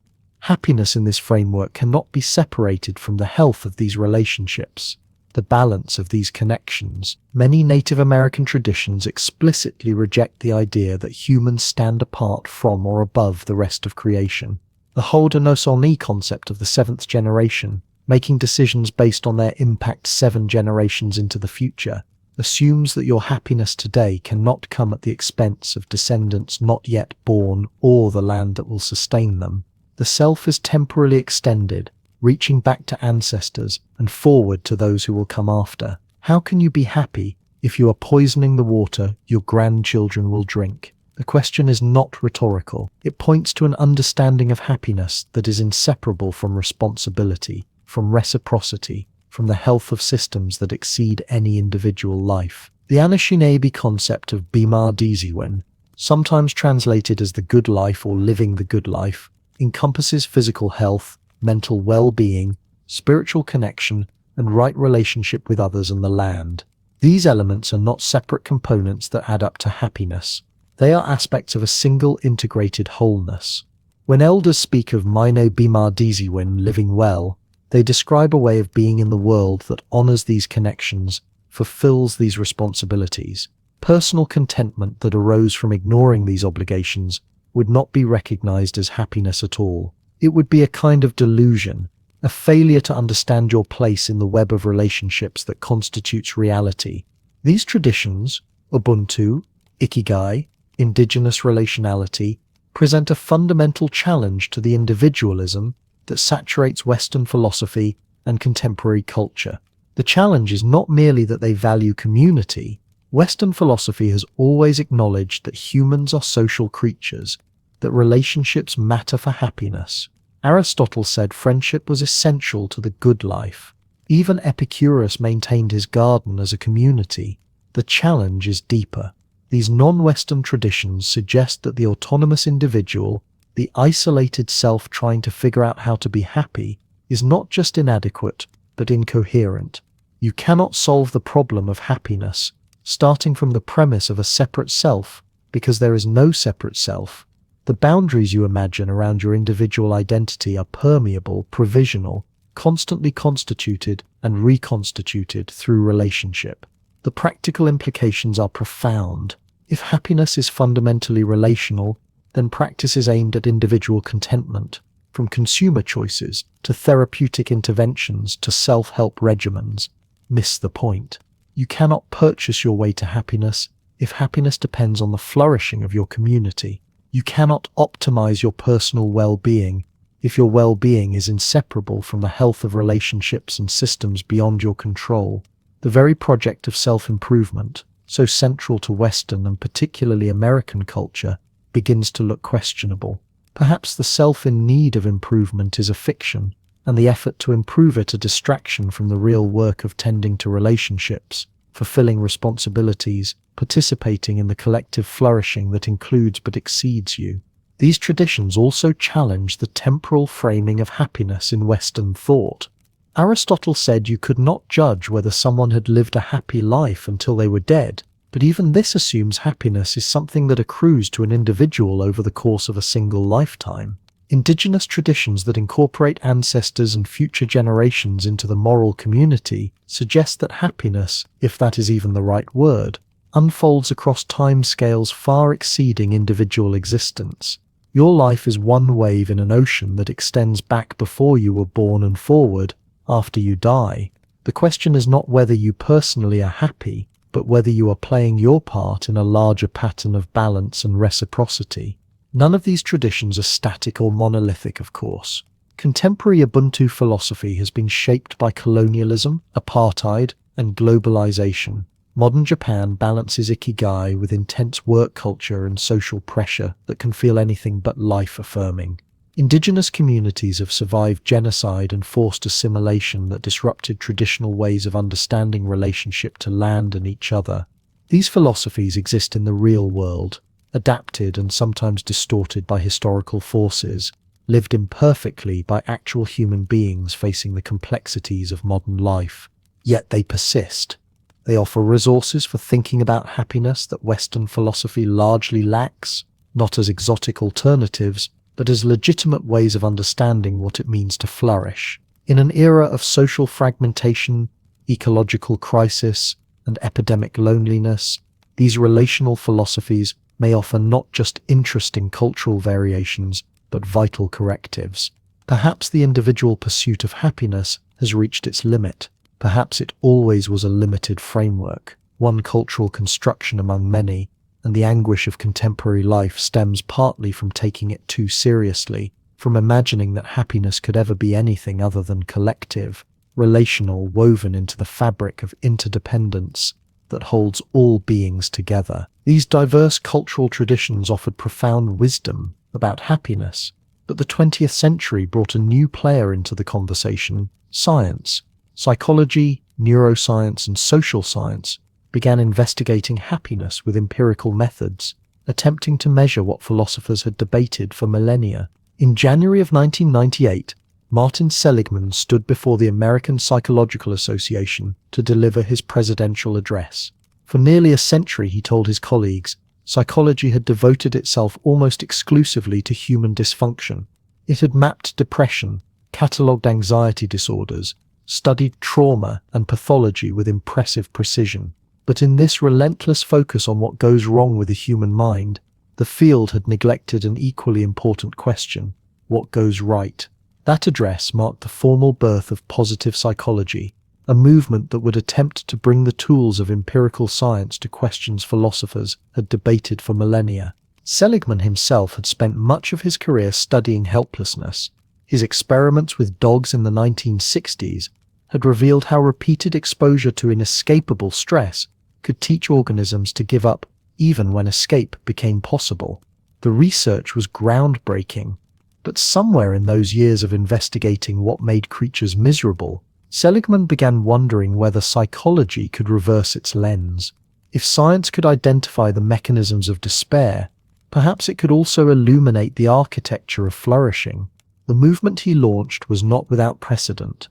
Happiness in this framework cannot be separated from the health of these relationships, the balance of these connections. Many Native American traditions explicitly reject the idea that humans stand apart from or above the rest of creation. The Haudenosaunee concept of the seventh generation, making decisions based on their impact 7 generations into the future, assumes that your happiness today cannot come at the expense of descendants not yet born or the land that will sustain them. The self is temporally extended, reaching back to ancestors and forward to those who will come after. How can you be happy if you are poisoning the water your grandchildren will drink? The question is not rhetorical. It points to an understanding of happiness that is inseparable from responsibility, from reciprocity, from the health of systems that exceed any individual life. The Anishinaabe concept of Bima Diziwin, sometimes translated as the good life or living the good life, encompasses physical health, mental well-being, spiritual connection, and right relationship with others and the land. These elements are not separate components that add up to happiness. They are aspects of a single integrated wholeness. When elders speak of Mino Bima Diziwin, living well, they describe a way of being in the world that honors these connections, fulfills these responsibilities. Personal contentment that arose from ignoring these obligations would not be recognized as happiness at all. It would be a kind of delusion, a failure to understand your place in the web of relationships that constitutes reality. These traditions, Ubuntu, Ikigai, indigenous relationality, present a fundamental challenge to the individualism that saturates Western philosophy and contemporary culture. The challenge is not merely that they value community. Western philosophy has always acknowledged that humans are social creatures, that relationships matter for happiness. Aristotle said friendship was essential to the good life. Even Epicurus maintained his garden as a community. The challenge is deeper. These non-Western traditions suggest that the autonomous individual, the isolated self trying to figure out how to be happy, is not just inadequate, but incoherent. You cannot solve the problem of happiness, starting from the premise of a separate self, because there is no separate self. The boundaries you imagine around your individual identity are permeable, provisional, constantly constituted and reconstituted through relationship. The practical implications are profound. If happiness is fundamentally relational, then practices aimed at individual contentment, from consumer choices to therapeutic interventions to self-help regimens, miss the point. You cannot purchase your way to happiness if happiness depends on the flourishing of your community. You cannot optimize your personal well-being if your well-being is inseparable from the health of relationships and systems beyond your control. The very project of self-improvement, so central to Western and particularly American culture, begins to look questionable. Perhaps the self in need of improvement is a fiction, and the effort to improve it a distraction from the real work of tending to relationships, fulfilling responsibilities, participating in the collective flourishing that includes but exceeds you. These traditions also challenge the temporal framing of happiness in Western thought. Aristotle said you could not judge whether someone had lived a happy life until they were dead. But even this assumes happiness is something that accrues to an individual over the course of a single lifetime. Indigenous traditions that incorporate ancestors and future generations into the moral community suggest that happiness, if that is even the right word, unfolds across timescales far exceeding individual existence. Your life is one wave in an ocean that extends back before you were born and forward after you die. The question is not whether you personally are happy, but whether you are playing your part in a larger pattern of balance and reciprocity. None of these traditions are static or monolithic, of course. Contemporary Ubuntu philosophy has been shaped by colonialism, apartheid, and globalization. Modern Japan balances ikigai with intense work culture and social pressure that can feel anything but life-affirming. Indigenous communities have survived genocide and forced assimilation that disrupted traditional ways of understanding relationship to land and each other. These philosophies exist in the real world, adapted and sometimes distorted by historical forces, lived imperfectly by actual human beings facing the complexities of modern life. Yet they persist. They offer resources for thinking about happiness that Western philosophy largely lacks, not as exotic alternatives, but as legitimate ways of understanding what it means to flourish. In an era of social fragmentation, ecological crisis, and epidemic loneliness, these relational philosophies may offer not just interesting cultural variations, but vital correctives. Perhaps the individual pursuit of happiness has reached its limit. Perhaps it always was a limited framework, one cultural construction among many, and the anguish of contemporary life stems partly from taking it too seriously, from imagining that happiness could ever be anything other than collective, relational, woven into the fabric of interdependence that holds all beings together. These diverse cultural traditions offered profound wisdom about happiness, but the 20th century brought a new player into the conversation: science. Psychology, neuroscience, and social science began investigating happiness with empirical methods, attempting to measure what philosophers had debated for millennia. In January of 1998, Martin Seligman stood before the American Psychological Association to deliver his presidential address. For nearly a century, he told his colleagues, psychology had devoted itself almost exclusively to human dysfunction. It had mapped depression, catalogued anxiety disorders, studied trauma and pathology with impressive precision. But in this relentless focus on what goes wrong with the human mind, the field had neglected an equally important question: what goes right? That address marked the formal birth of positive psychology, a movement that would attempt to bring the tools of empirical science to questions philosophers had debated for millennia. Seligman himself had spent much of his career studying helplessness. His experiments with dogs in the 1960s had revealed how repeated exposure to inescapable stress could teach organisms to give up even when escape became possible. The research was groundbreaking, but somewhere in those years of investigating what made creatures miserable, Seligman began wondering whether psychology could reverse its lens. If science could identify the mechanisms of despair, perhaps it could also illuminate the architecture of flourishing. The movement he launched was not without precedent.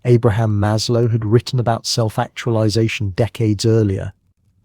Abraham Maslow had written about self-actualization decades earlier,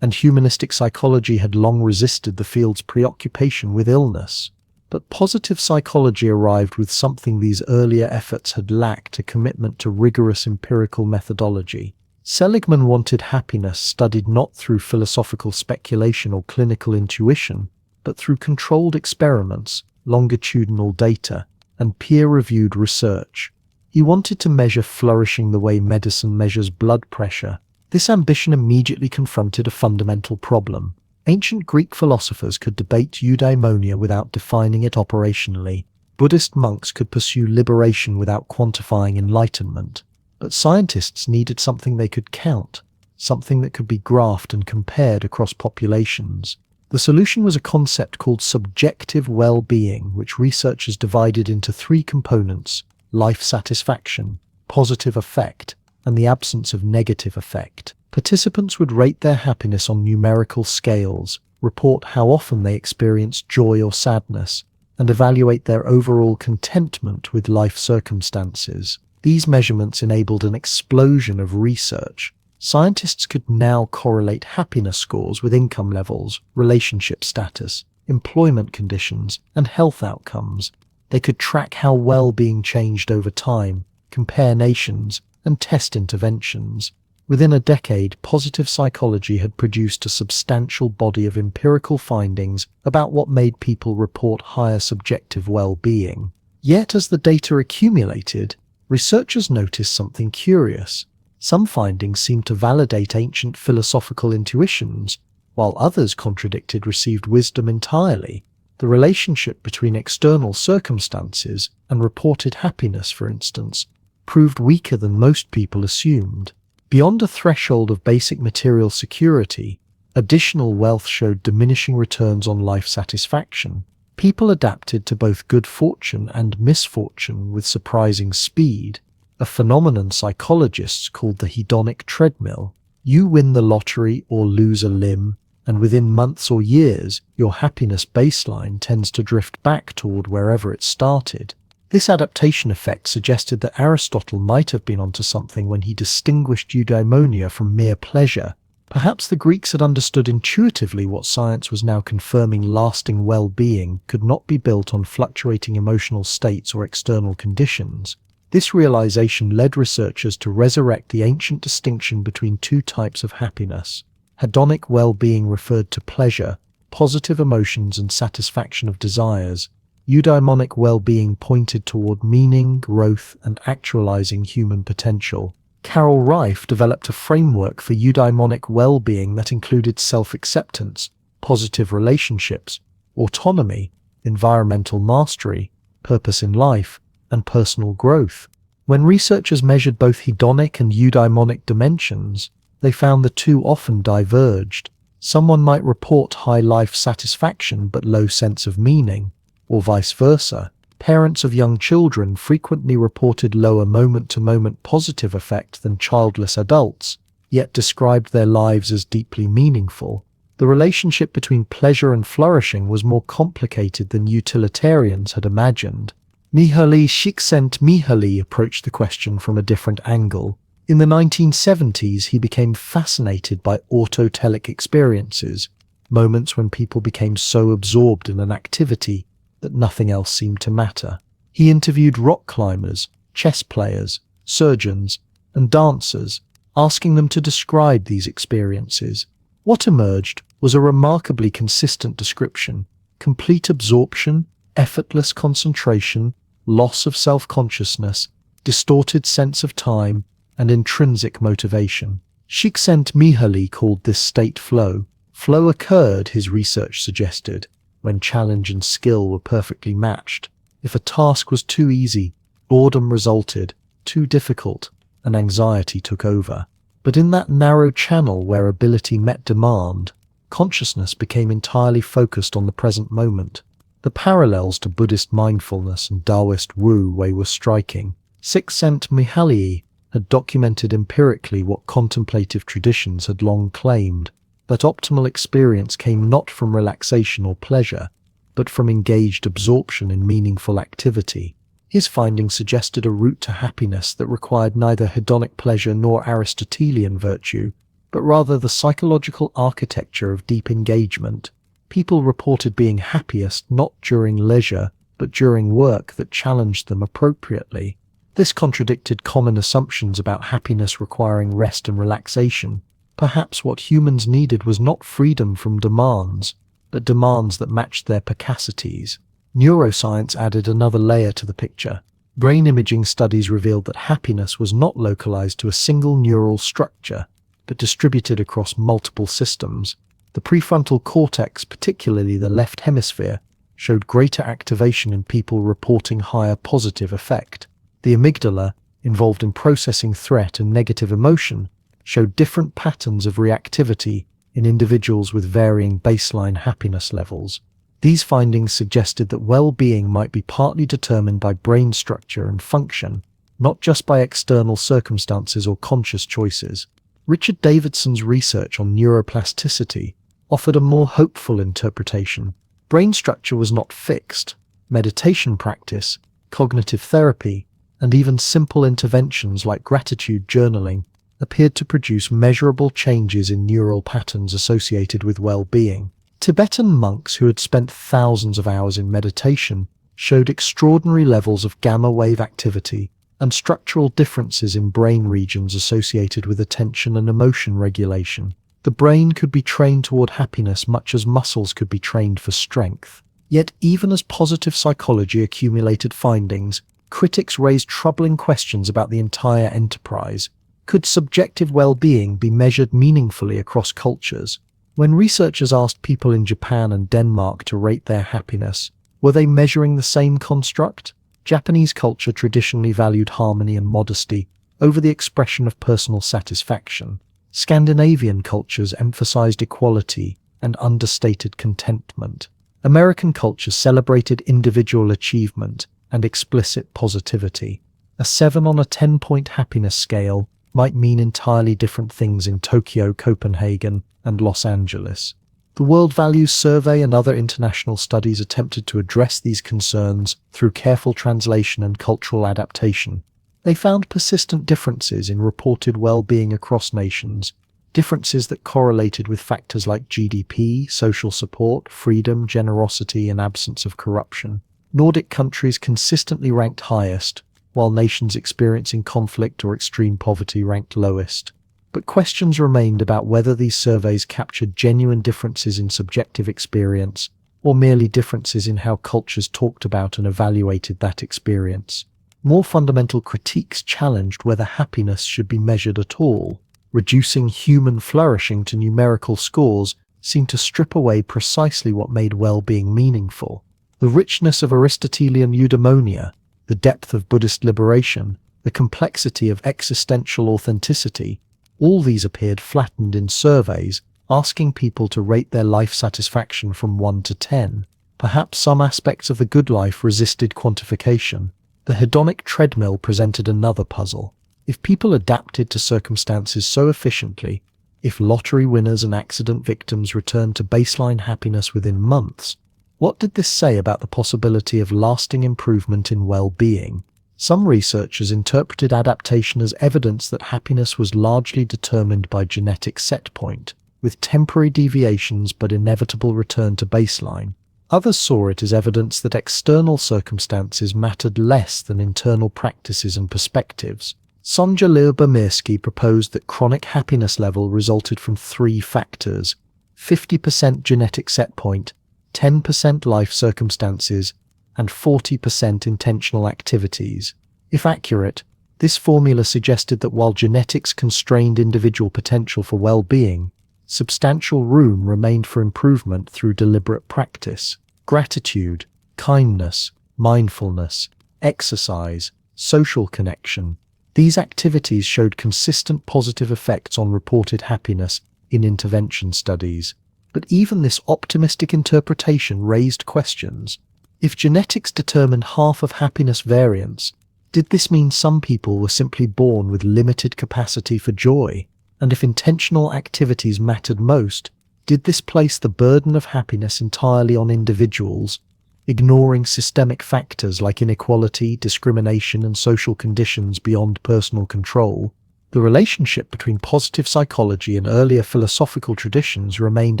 and humanistic psychology had long resisted the field's preoccupation with illness. But positive psychology arrived with something these earlier efforts had lacked: a commitment to rigorous empirical methodology. Seligman wanted happiness studied not through philosophical speculation or clinical intuition, but through controlled experiments, longitudinal data, and peer-reviewed research. He wanted to measure flourishing the way medicine measures blood pressure. This ambition immediately confronted a fundamental problem. Ancient Greek philosophers could debate eudaimonia without defining it operationally. Buddhist monks could pursue liberation without quantifying enlightenment. But scientists needed something they could count, something that could be graphed and compared across populations. The solution was a concept called subjective well-being, which researchers divided into three components: life satisfaction, positive affect, and the absence of negative affect. Participants would rate their happiness on numerical scales, report how often they experienced joy or sadness, and evaluate their overall contentment with life circumstances. These measurements enabled an explosion of research. Scientists could now correlate happiness scores with income levels, relationship status, employment conditions, and health outcomes. They could track how well-being changed over time, compare nations, and test interventions. Within a decade, positive psychology had produced a substantial body of empirical findings about what made people report higher subjective well-being. Yet, as the data accumulated, researchers noticed something curious. Some findings seemed to validate ancient philosophical intuitions, while others contradicted received wisdom entirely. The relationship between external circumstances and reported happiness, for instance, proved weaker than most people assumed. Beyond a threshold of basic material security, additional wealth showed diminishing returns on life satisfaction. People adapted to both good fortune and misfortune with surprising speed, a phenomenon psychologists called the hedonic treadmill. You win the lottery or lose a limb, and within months or years, your happiness baseline tends to drift back toward wherever it started. This adaptation effect suggested that Aristotle might have been onto something when he distinguished eudaimonia from mere pleasure. Perhaps the Greeks had understood intuitively what science was now confirming: lasting well-being could not be built on fluctuating emotional states or external conditions. This realization led researchers to resurrect the ancient distinction between two types of happiness. Hedonic well-being referred to pleasure, positive emotions, and satisfaction of desires. Eudaimonic well-being pointed toward meaning, growth, and actualizing human potential. Carol Reif developed a framework for eudaimonic well-being that included self-acceptance, positive relationships, autonomy, environmental mastery, purpose in life, and personal growth. When researchers measured both hedonic and eudaimonic dimensions, they found the two often diverged. Someone might report high life satisfaction but low sense of meaning, or vice versa. Parents of young children frequently reported lower moment-to-moment positive effect than childless adults, yet described their lives as deeply meaningful. The relationship between pleasure and flourishing was more complicated than utilitarians had imagined. Mihaly Csikszentmihalyi approached the question from a different angle. In the 1970s, he became fascinated by autotelic experiences, moments when people became so absorbed in an activity that nothing else seemed to matter. He interviewed rock climbers, chess players, surgeons, and dancers, asking them to describe these experiences. What emerged was a remarkably consistent description: complete absorption, effortless concentration, loss of self-consciousness, distorted sense of time, and intrinsic motivation. Csikszentmihalyi called this state flow. Flow occurred, his research suggested, when challenge and skill were perfectly matched. If a task was too easy, boredom resulted; too difficult, and anxiety took over. But in that narrow channel where ability met demand, consciousness became entirely focused on the present moment. The parallels to Buddhist mindfulness and Taoist wu-wei were striking. Csikszentmihalyi had documented empirically what contemplative traditions had long claimed, that optimal experience came not from relaxation or pleasure, but from engaged absorption in meaningful activity. His findings suggested a route to happiness that required neither hedonic pleasure nor Aristotelian virtue, but rather the psychological architecture of deep engagement. People reported being happiest not during leisure, but during work that challenged them appropriately. This contradicted common assumptions about happiness requiring rest and relaxation. Perhaps what humans needed was not freedom from demands, but demands that matched their capacities. Neuroscience added another layer to the picture. Brain imaging studies revealed that happiness was not localized to a single neural structure, but distributed across multiple systems. The prefrontal cortex, particularly the left hemisphere, showed greater activation in people reporting higher positive effect. The amygdala, involved in processing threat and negative emotion, showed different patterns of reactivity in individuals with varying baseline happiness levels. These findings suggested that well-being might be partly determined by brain structure and function, not just by external circumstances or conscious choices. Richard Davidson's research on neuroplasticity offered a more hopeful interpretation. Brain structure was not fixed. Meditation practice, cognitive therapy, and even simple interventions like gratitude journaling appeared to produce measurable changes in neural patterns associated with well-being. Tibetan monks who had spent thousands of hours in meditation showed extraordinary levels of gamma wave activity and structural differences in brain regions associated with attention and emotion regulation. The brain could be trained toward happiness much as muscles could be trained for strength. Yet even as positive psychology accumulated findings, critics raised troubling questions about the entire enterprise. Could subjective well-being be measured meaningfully across cultures? When researchers asked people in Japan and Denmark to rate their happiness, were they measuring the same construct? Japanese culture traditionally valued harmony and modesty over the expression of personal satisfaction. Scandinavian cultures emphasized equality and understated contentment. American culture celebrated individual achievement and explicit positivity. A 7 on a 10-point happiness scale might mean entirely different things in Tokyo, Copenhagen, and Los Angeles. The World Values Survey and other international studies attempted to address these concerns through careful translation and cultural adaptation. They found persistent differences in reported well-being across nations, differences that correlated with factors like GDP, social support, freedom, generosity, and absence of corruption. Nordic countries consistently ranked highest, while nations experiencing conflict or extreme poverty ranked lowest. But questions remained about whether these surveys captured genuine differences in subjective experience, or merely differences in how cultures talked about and evaluated that experience. More fundamental critiques challenged whether happiness should be measured at all. Reducing human flourishing to numerical scores seemed to strip away precisely what made well-being meaningful. The richness of Aristotelian eudaimonia, the depth of Buddhist liberation, the complexity of existential authenticity, all these appeared flattened in surveys, asking people to rate their life satisfaction from 1 to 10. Perhaps some aspects of the good life resisted quantification. The hedonic treadmill presented another puzzle. If people adapted to circumstances so efficiently, if lottery winners and accident victims returned to baseline happiness within months, what did this say about the possibility of lasting improvement in well-being? Some researchers interpreted adaptation as evidence that happiness was largely determined by genetic set point, with temporary deviations but inevitable return to baseline. Others saw it as evidence that external circumstances mattered less than internal practices and perspectives. Sonja Lyubomirsky proposed that chronic happiness level resulted from 3 factors: 50% genetic set point, 10% life circumstances, and 40% intentional activities. If accurate, this formula suggested that while genetics constrained individual potential for well-being, substantial room remained for improvement through deliberate practice. Gratitude, kindness, mindfulness, exercise, social connection. These activities showed consistent positive effects on reported happiness in intervention studies. But even this optimistic interpretation raised questions. If genetics determined half of happiness variance, did this mean some people were simply born with limited capacity for joy? And if intentional activities mattered most, did this place the burden of happiness entirely on individuals, ignoring systemic factors like inequality, discrimination, and social conditions beyond personal control? The relationship between positive psychology and earlier philosophical traditions remained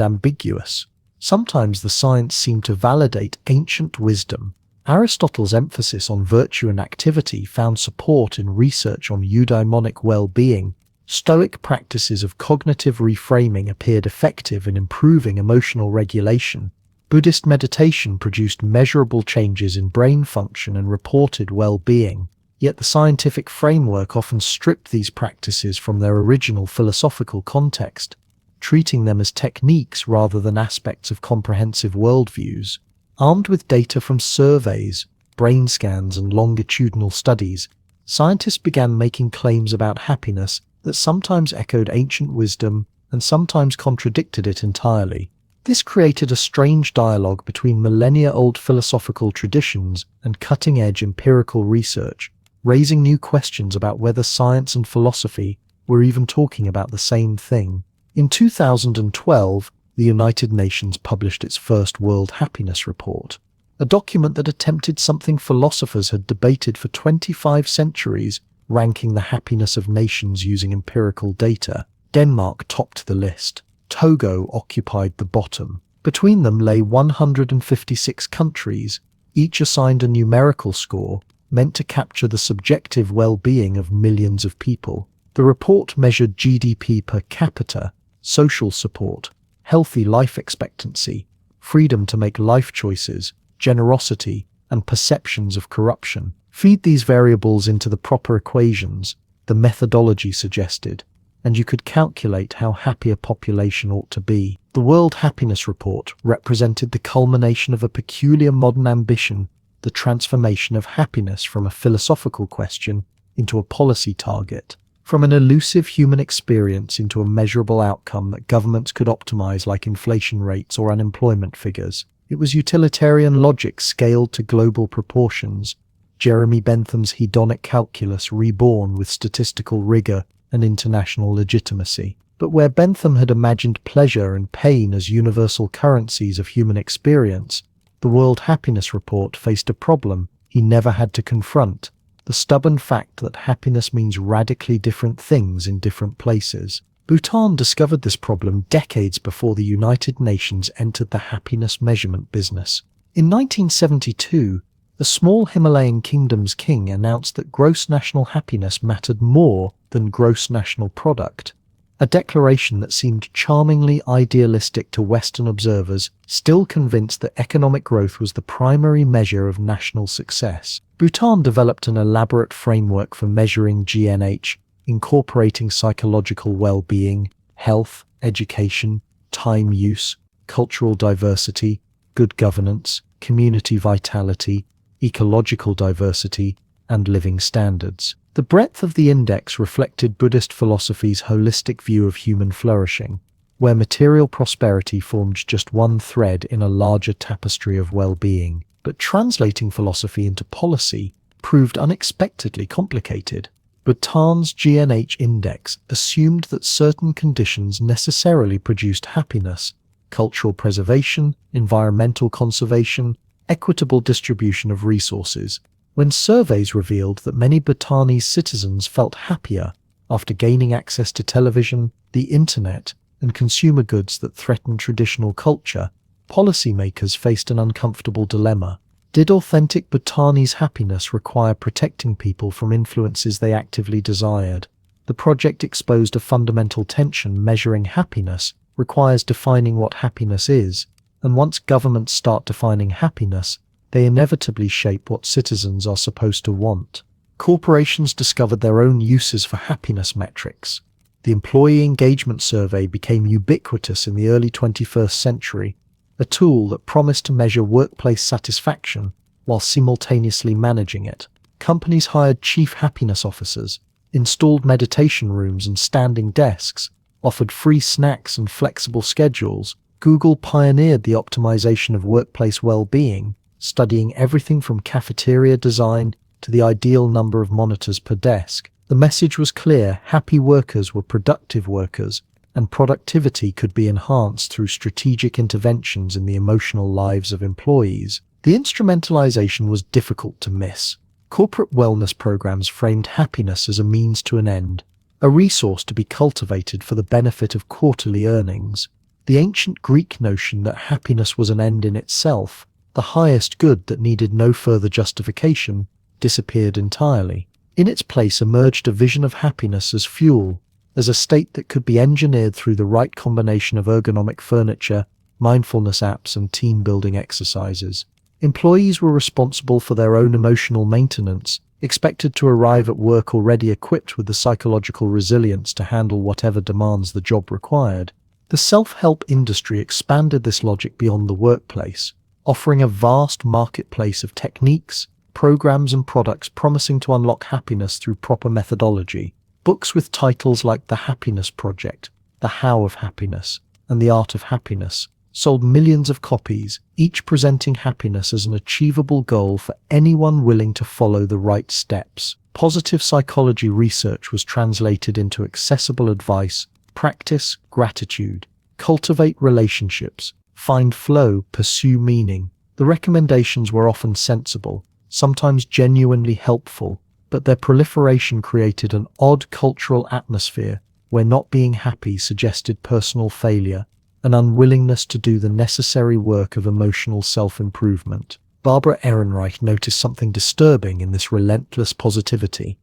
ambiguous. Sometimes the science seemed to validate ancient wisdom. Aristotle's emphasis on virtue and activity found support in research on eudaimonic well-being. Stoic practices of cognitive reframing appeared effective in improving emotional regulation. Buddhist meditation produced measurable changes in brain function and reported well-being. Yet the scientific framework often stripped these practices from their original philosophical context, treating them as techniques rather than aspects of comprehensive worldviews. Armed with data from surveys, brain scans, and longitudinal studies, scientists began making claims about happiness that sometimes echoed ancient wisdom and sometimes contradicted it entirely. This created a strange dialogue between millennia-old philosophical traditions and cutting-edge empirical research, raising new questions about whether science and philosophy were even talking about the same thing. In 2012, the United Nations published its first World Happiness Report, a document that attempted something philosophers had debated for 25 centuries: ranking the happiness of nations using empirical data. Denmark topped the list. Togo occupied the bottom. Between them lay 156 countries, each assigned a numerical score meant to capture the subjective well-being of millions of people. The report measured GDP per capita, social support, healthy life expectancy, freedom to make life choices, generosity, and perceptions of corruption. Feed these variables into the proper equations, the methodology suggested, and you could calculate how happy a population ought to be. The World Happiness Report represented the culmination of a peculiar modern ambition, the transformation of happiness from a philosophical question into a policy target, from an elusive human experience into a measurable outcome that governments could optimize like inflation rates or unemployment figures. It was utilitarian logic scaled to global proportions, Jeremy Bentham's hedonic calculus reborn with statistical rigor and international legitimacy. But where Bentham had imagined pleasure and pain as universal currencies of human experience, the World Happiness Report faced a problem he never had to confront: the stubborn fact that happiness means radically different things in different places. Bhutan discovered this problem decades before the United Nations entered the happiness measurement business. In 1972, the small Himalayan kingdom's king announced that gross national happiness mattered more than gross national product, a declaration that seemed charmingly idealistic to Western observers, still convinced that economic growth was the primary measure of national success. Bhutan developed an elaborate framework for measuring GNH, incorporating psychological well-being, health, education, time use, cultural diversity, good governance, community vitality, ecological diversity, and living standards. The breadth of the index reflected Buddhist philosophy's holistic view of human flourishing, where material prosperity formed just one thread in a larger tapestry of well-being. But translating philosophy into policy proved unexpectedly complicated. Bhutan's GNH index assumed that certain conditions necessarily produced happiness: cultural preservation, environmental conservation, equitable distribution of resources. When surveys revealed that many Bhutanese citizens felt happier after gaining access to television, the internet, and consumer goods that threatened traditional culture, policymakers faced an uncomfortable dilemma. Did authentic Bhutanese happiness require protecting people from influences they actively desired? The project exposed a fundamental tension: measuring happiness requires defining what happiness is, and once governments start defining happiness, they inevitably shape what citizens are supposed to want. Corporations discovered their own uses for happiness metrics. The employee engagement survey became ubiquitous in the early 21st century, a tool that promised to measure workplace satisfaction while simultaneously managing it. Companies hired chief happiness officers, installed meditation rooms and standing desks, offered free snacks and flexible schedules. Google pioneered the optimization of workplace well-being, studying everything from cafeteria design to the ideal number of monitors per desk. The message was clear: happy workers were productive workers, and productivity could be enhanced through strategic interventions in the emotional lives of employees. The instrumentalization was difficult to miss. Corporate wellness programs framed happiness as a means to an end, a resource to be cultivated for the benefit of quarterly earnings. The ancient Greek notion that happiness was an end in itself, the highest good that needed no further justification, disappeared entirely. In its place emerged a vision of happiness as fuel, as a state that could be engineered through the right combination of ergonomic furniture, mindfulness apps, and team-building exercises. Employees were responsible for their own emotional maintenance, expected to arrive at work already equipped with the psychological resilience to handle whatever demands the job required. The self-help industry expanded this logic beyond the workplace, offering a vast marketplace of techniques, programs, and products promising to unlock happiness through proper methodology. Books with titles like The Happiness Project, The How of Happiness, and The Art of Happiness sold millions of copies, each presenting happiness as an achievable goal for anyone willing to follow the right steps. Positive psychology research was translated into accessible advice: practice gratitude, cultivate relationships, find flow, pursue meaning. The recommendations were often sensible, sometimes genuinely helpful, but their proliferation created an odd cultural atmosphere where not being happy suggested personal failure, an unwillingness to do the necessary work of emotional self-improvement. Barbara Ehrenreich noticed something disturbing in this relentless positivity.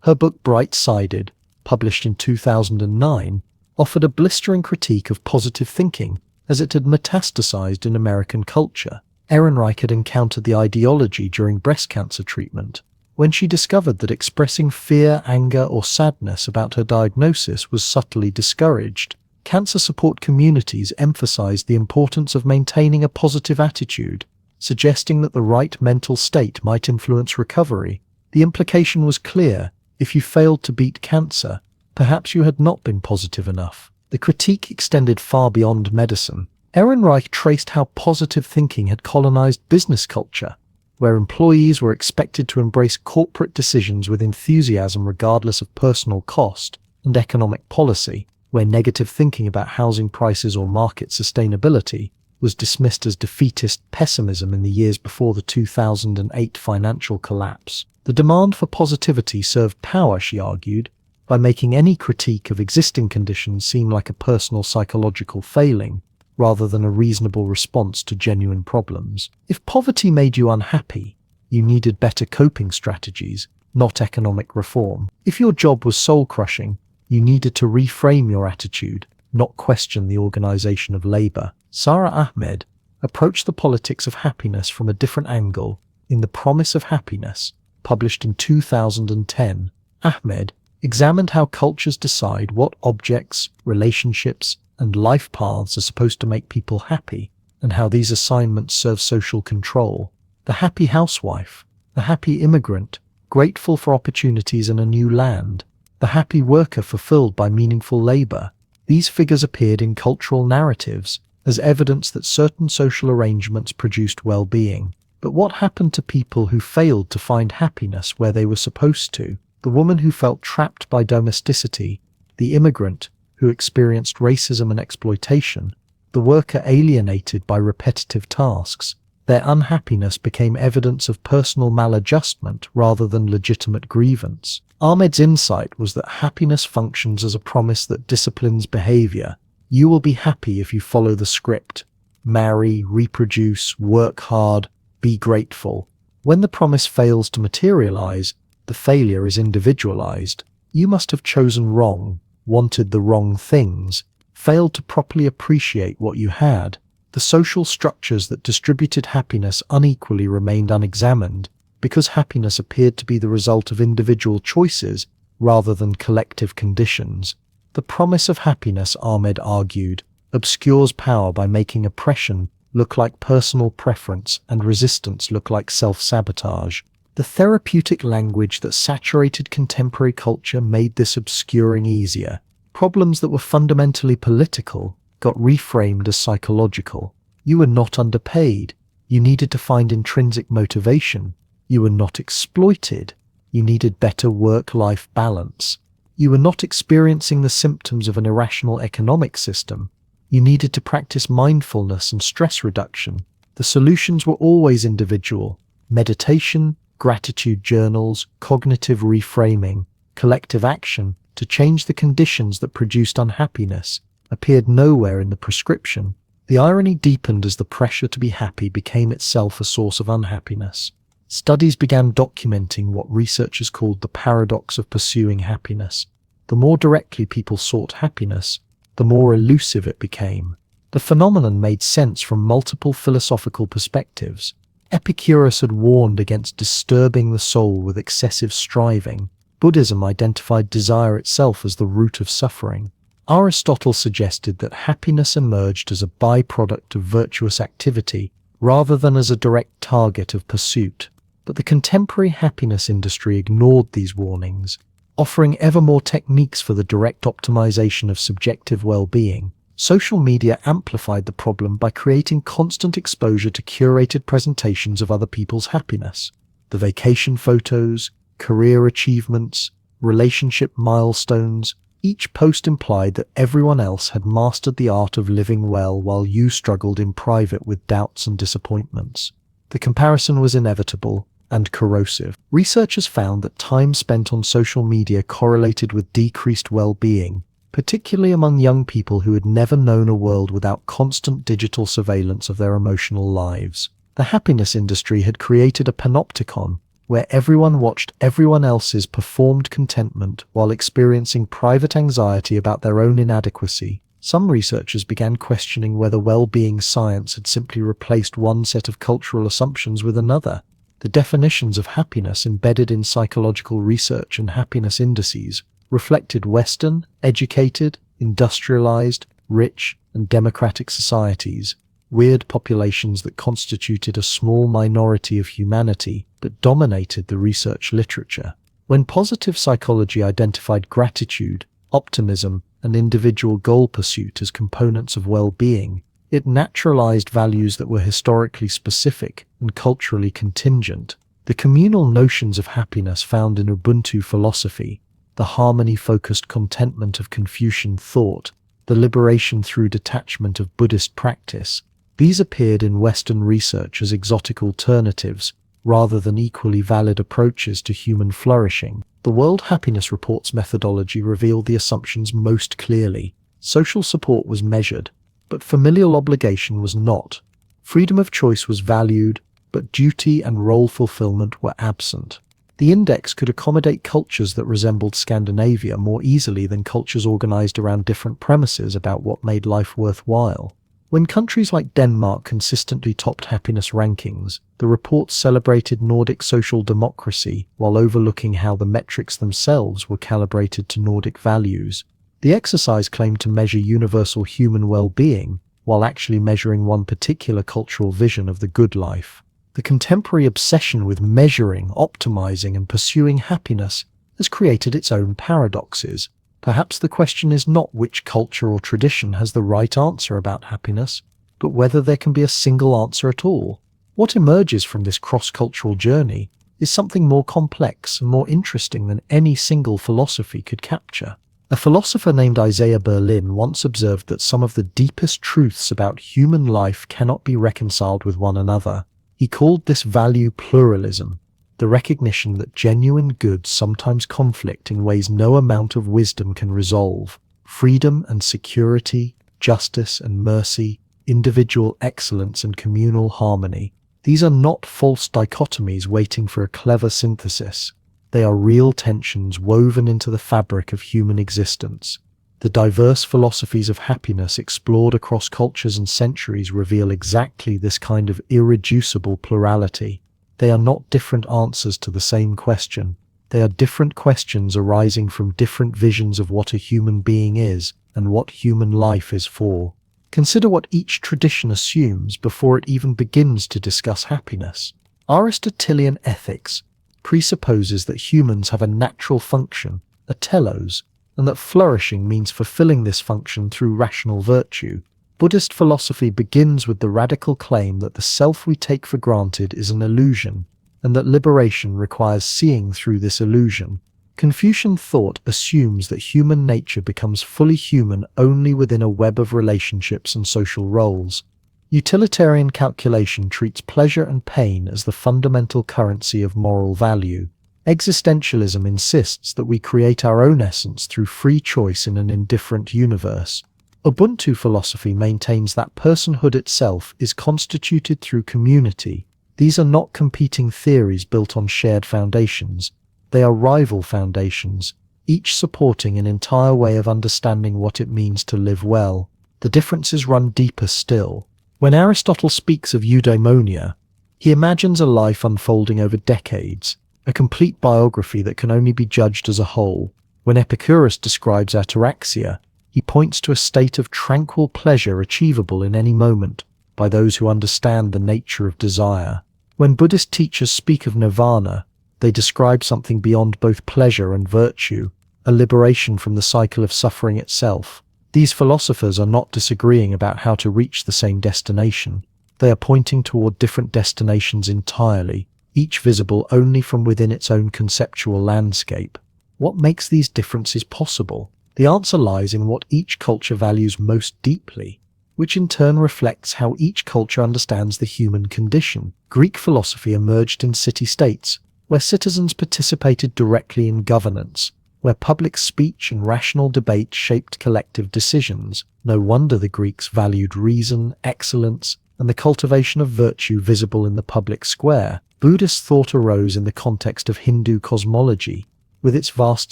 Her book Bright-Sided, published in 2009, offered a blistering critique of positive thinking as it had metastasized in American culture. Ehrenreich had encountered the ideology during breast cancer treatment, when she discovered that expressing fear, anger, or sadness about her diagnosis was subtly discouraged. Cancer support communities emphasized the importance of maintaining a positive attitude, suggesting that the right mental state might influence recovery. The implication was clear: if you failed to beat cancer, perhaps you had not been positive enough. The critique extended far beyond medicine. Ehrenreich traced how positive thinking had colonized business culture, where employees were expected to embrace corporate decisions with enthusiasm regardless of personal cost, and economic policy, where negative thinking about housing prices or market sustainability was dismissed as defeatist pessimism in the years before the 2008 financial collapse. The demand for positivity served power, she argued, by making any critique of existing conditions seem like a personal psychological failing, rather than a reasonable response to genuine problems. If poverty made you unhappy, you needed better coping strategies, not economic reform. If your job was soul-crushing, you needed to reframe your attitude, not question the organization of labor. Sara Ahmed approached the politics of happiness from a different angle in The Promise of Happiness, published in 2010. Ahmed examined how cultures decide what objects, relationships, and life paths are supposed to make people happy, and how these assignments serve social control. The happy housewife, the happy immigrant, grateful for opportunities in a new land, the happy worker fulfilled by meaningful labor. These figures appeared in cultural narratives as evidence that certain social arrangements produced well-being. But what happened to people who failed to find happiness where they were supposed to? The woman who felt trapped by domesticity, the immigrant who experienced racism and exploitation, the worker alienated by repetitive tasks. Their unhappiness became evidence of personal maladjustment rather than legitimate grievance. Ahmed's insight was that happiness functions as a promise that disciplines behavior. You will be happy if you follow the script. Marry, reproduce, work hard, be grateful. When the promise fails to materialize, the failure is individualized. You must have chosen wrong, wanted the wrong things, failed to properly appreciate what you had. The social structures that distributed happiness unequally remained unexamined because happiness appeared to be the result of individual choices rather than collective conditions. The promise of happiness, Ahmed argued, obscures power by making oppression look like personal preference and resistance look like self-sabotage. The therapeutic language that saturated contemporary culture made this obscuring easier. Problems that were fundamentally political got reframed as psychological. You were not underpaid. You needed to find intrinsic motivation. You were not exploited. You needed better work-life balance. You were not experiencing the symptoms of an irrational economic system. You needed to practice mindfulness and stress reduction. The solutions were always individual: meditation, gratitude journals, cognitive reframing. Collective action to change the conditions that produced unhappiness appeared nowhere in the prescription. The irony deepened as the pressure to be happy became itself a source of unhappiness. Studies began documenting what researchers called the paradox of pursuing happiness. The more directly people sought happiness, the more elusive it became. The phenomenon made sense from multiple philosophical perspectives. Epicurus had warned against disturbing the soul with excessive striving. Buddhism identified desire itself as the root of suffering. Aristotle suggested that happiness emerged as a byproduct of virtuous activity rather than as a direct target of pursuit. But the contemporary happiness industry ignored these warnings, offering ever more techniques for the direct optimization of subjective well-being. Social media amplified the problem by creating constant exposure to curated presentations of other people's happiness. The vacation photos, career achievements, relationship milestones, each post implied that everyone else had mastered the art of living well while you struggled in private with doubts and disappointments. The comparison was inevitable. and corrosive. Researchers found that time spent on social media correlated with decreased well-being, particularly among young people who had never known a world without constant digital surveillance of their emotional lives. The happiness industry had created a panopticon where everyone watched everyone else's performed contentment while experiencing private anxiety about their own inadequacy. Some researchers began questioning whether well-being science had simply replaced one set of cultural assumptions with another. The definitions of happiness embedded in psychological research and happiness indices reflected Western, educated, industrialized, rich, and democratic societies, weird populations that constituted a small minority of humanity but dominated the research literature. When positive psychology identified gratitude, optimism, and individual goal pursuit as components of well-being, it naturalized values that were historically specific and culturally contingent. The communal notions of happiness found in Ubuntu philosophy, the harmony-focused contentment of Confucian thought, the liberation through detachment of Buddhist practice, these appeared in Western research as exotic alternatives rather than equally valid approaches to human flourishing. The World Happiness Report's methodology revealed the assumptions most clearly. Social support was measured, but familial obligation was not. Freedom of choice was valued, but duty and role fulfillment were absent. The index could accommodate cultures that resembled Scandinavia more easily than cultures organized around different premises about what made life worthwhile. When countries like Denmark consistently topped happiness rankings, the report celebrated Nordic social democracy while overlooking how the metrics themselves were calibrated to Nordic values. The exercise claimed to measure universal human well-being, while actually measuring one particular cultural vision of the good life. The contemporary obsession with measuring, optimizing, and pursuing happiness has created its own paradoxes. Perhaps the question is not which culture or tradition has the right answer about happiness, but whether there can be a single answer at all. What emerges from this cross-cultural journey is something more complex and more interesting than any single philosophy could capture. A philosopher named Isaiah Berlin once observed that some of the deepest truths about human life cannot be reconciled with one another. He called this value pluralism, the recognition that genuine goods sometimes conflict in ways no amount of wisdom can resolve. Freedom and security, justice and mercy, individual excellence and communal harmony. These are not false dichotomies waiting for a clever synthesis. They are real tensions woven into the fabric of human existence. The diverse philosophies of happiness explored across cultures and centuries reveal exactly this kind of irreducible plurality. They are not different answers to the same question. They are different questions arising from different visions of what a human being is and what human life is for. Consider what each tradition assumes before it even begins to discuss happiness. Aristotelian ethics presupposes that humans have a natural function, a telos, and that flourishing means fulfilling this function through rational virtue. Buddhist philosophy begins with the radical claim that the self we take for granted is an illusion, and that liberation requires seeing through this illusion. Confucian thought assumes that human nature becomes fully human only within a web of relationships and social roles. Utilitarian calculation treats pleasure and pain as the fundamental currency of moral value. Existentialism insists that we create our own essence through free choice in an indifferent universe. Ubuntu philosophy maintains that personhood itself is constituted through community. These are not competing theories built on shared foundations. They are rival foundations, each supporting an entire way of understanding what it means to live well. The differences run deeper still. When Aristotle speaks of eudaimonia, he imagines a life unfolding over decades, a complete biography that can only be judged as a whole. When Epicurus describes ataraxia, he points to a state of tranquil pleasure achievable in any moment by those who understand the nature of desire. When Buddhist teachers speak of nirvana, they describe something beyond both pleasure and virtue, a liberation from the cycle of suffering itself. These philosophers are not disagreeing about how to reach the same destination. They are pointing toward different destinations entirely, each visible only from within its own conceptual landscape. What makes these differences possible? The answer lies in what each culture values most deeply. which in turn reflects how each culture understands the human condition. Greek philosophy emerged in city-states, where citizens participated directly in governance, where public speech and rational debate shaped collective decisions. No wonder the Greeks valued reason, excellence, and the cultivation of virtue visible in the public square. Buddhist thought arose in the context of Hindu cosmology, with its vast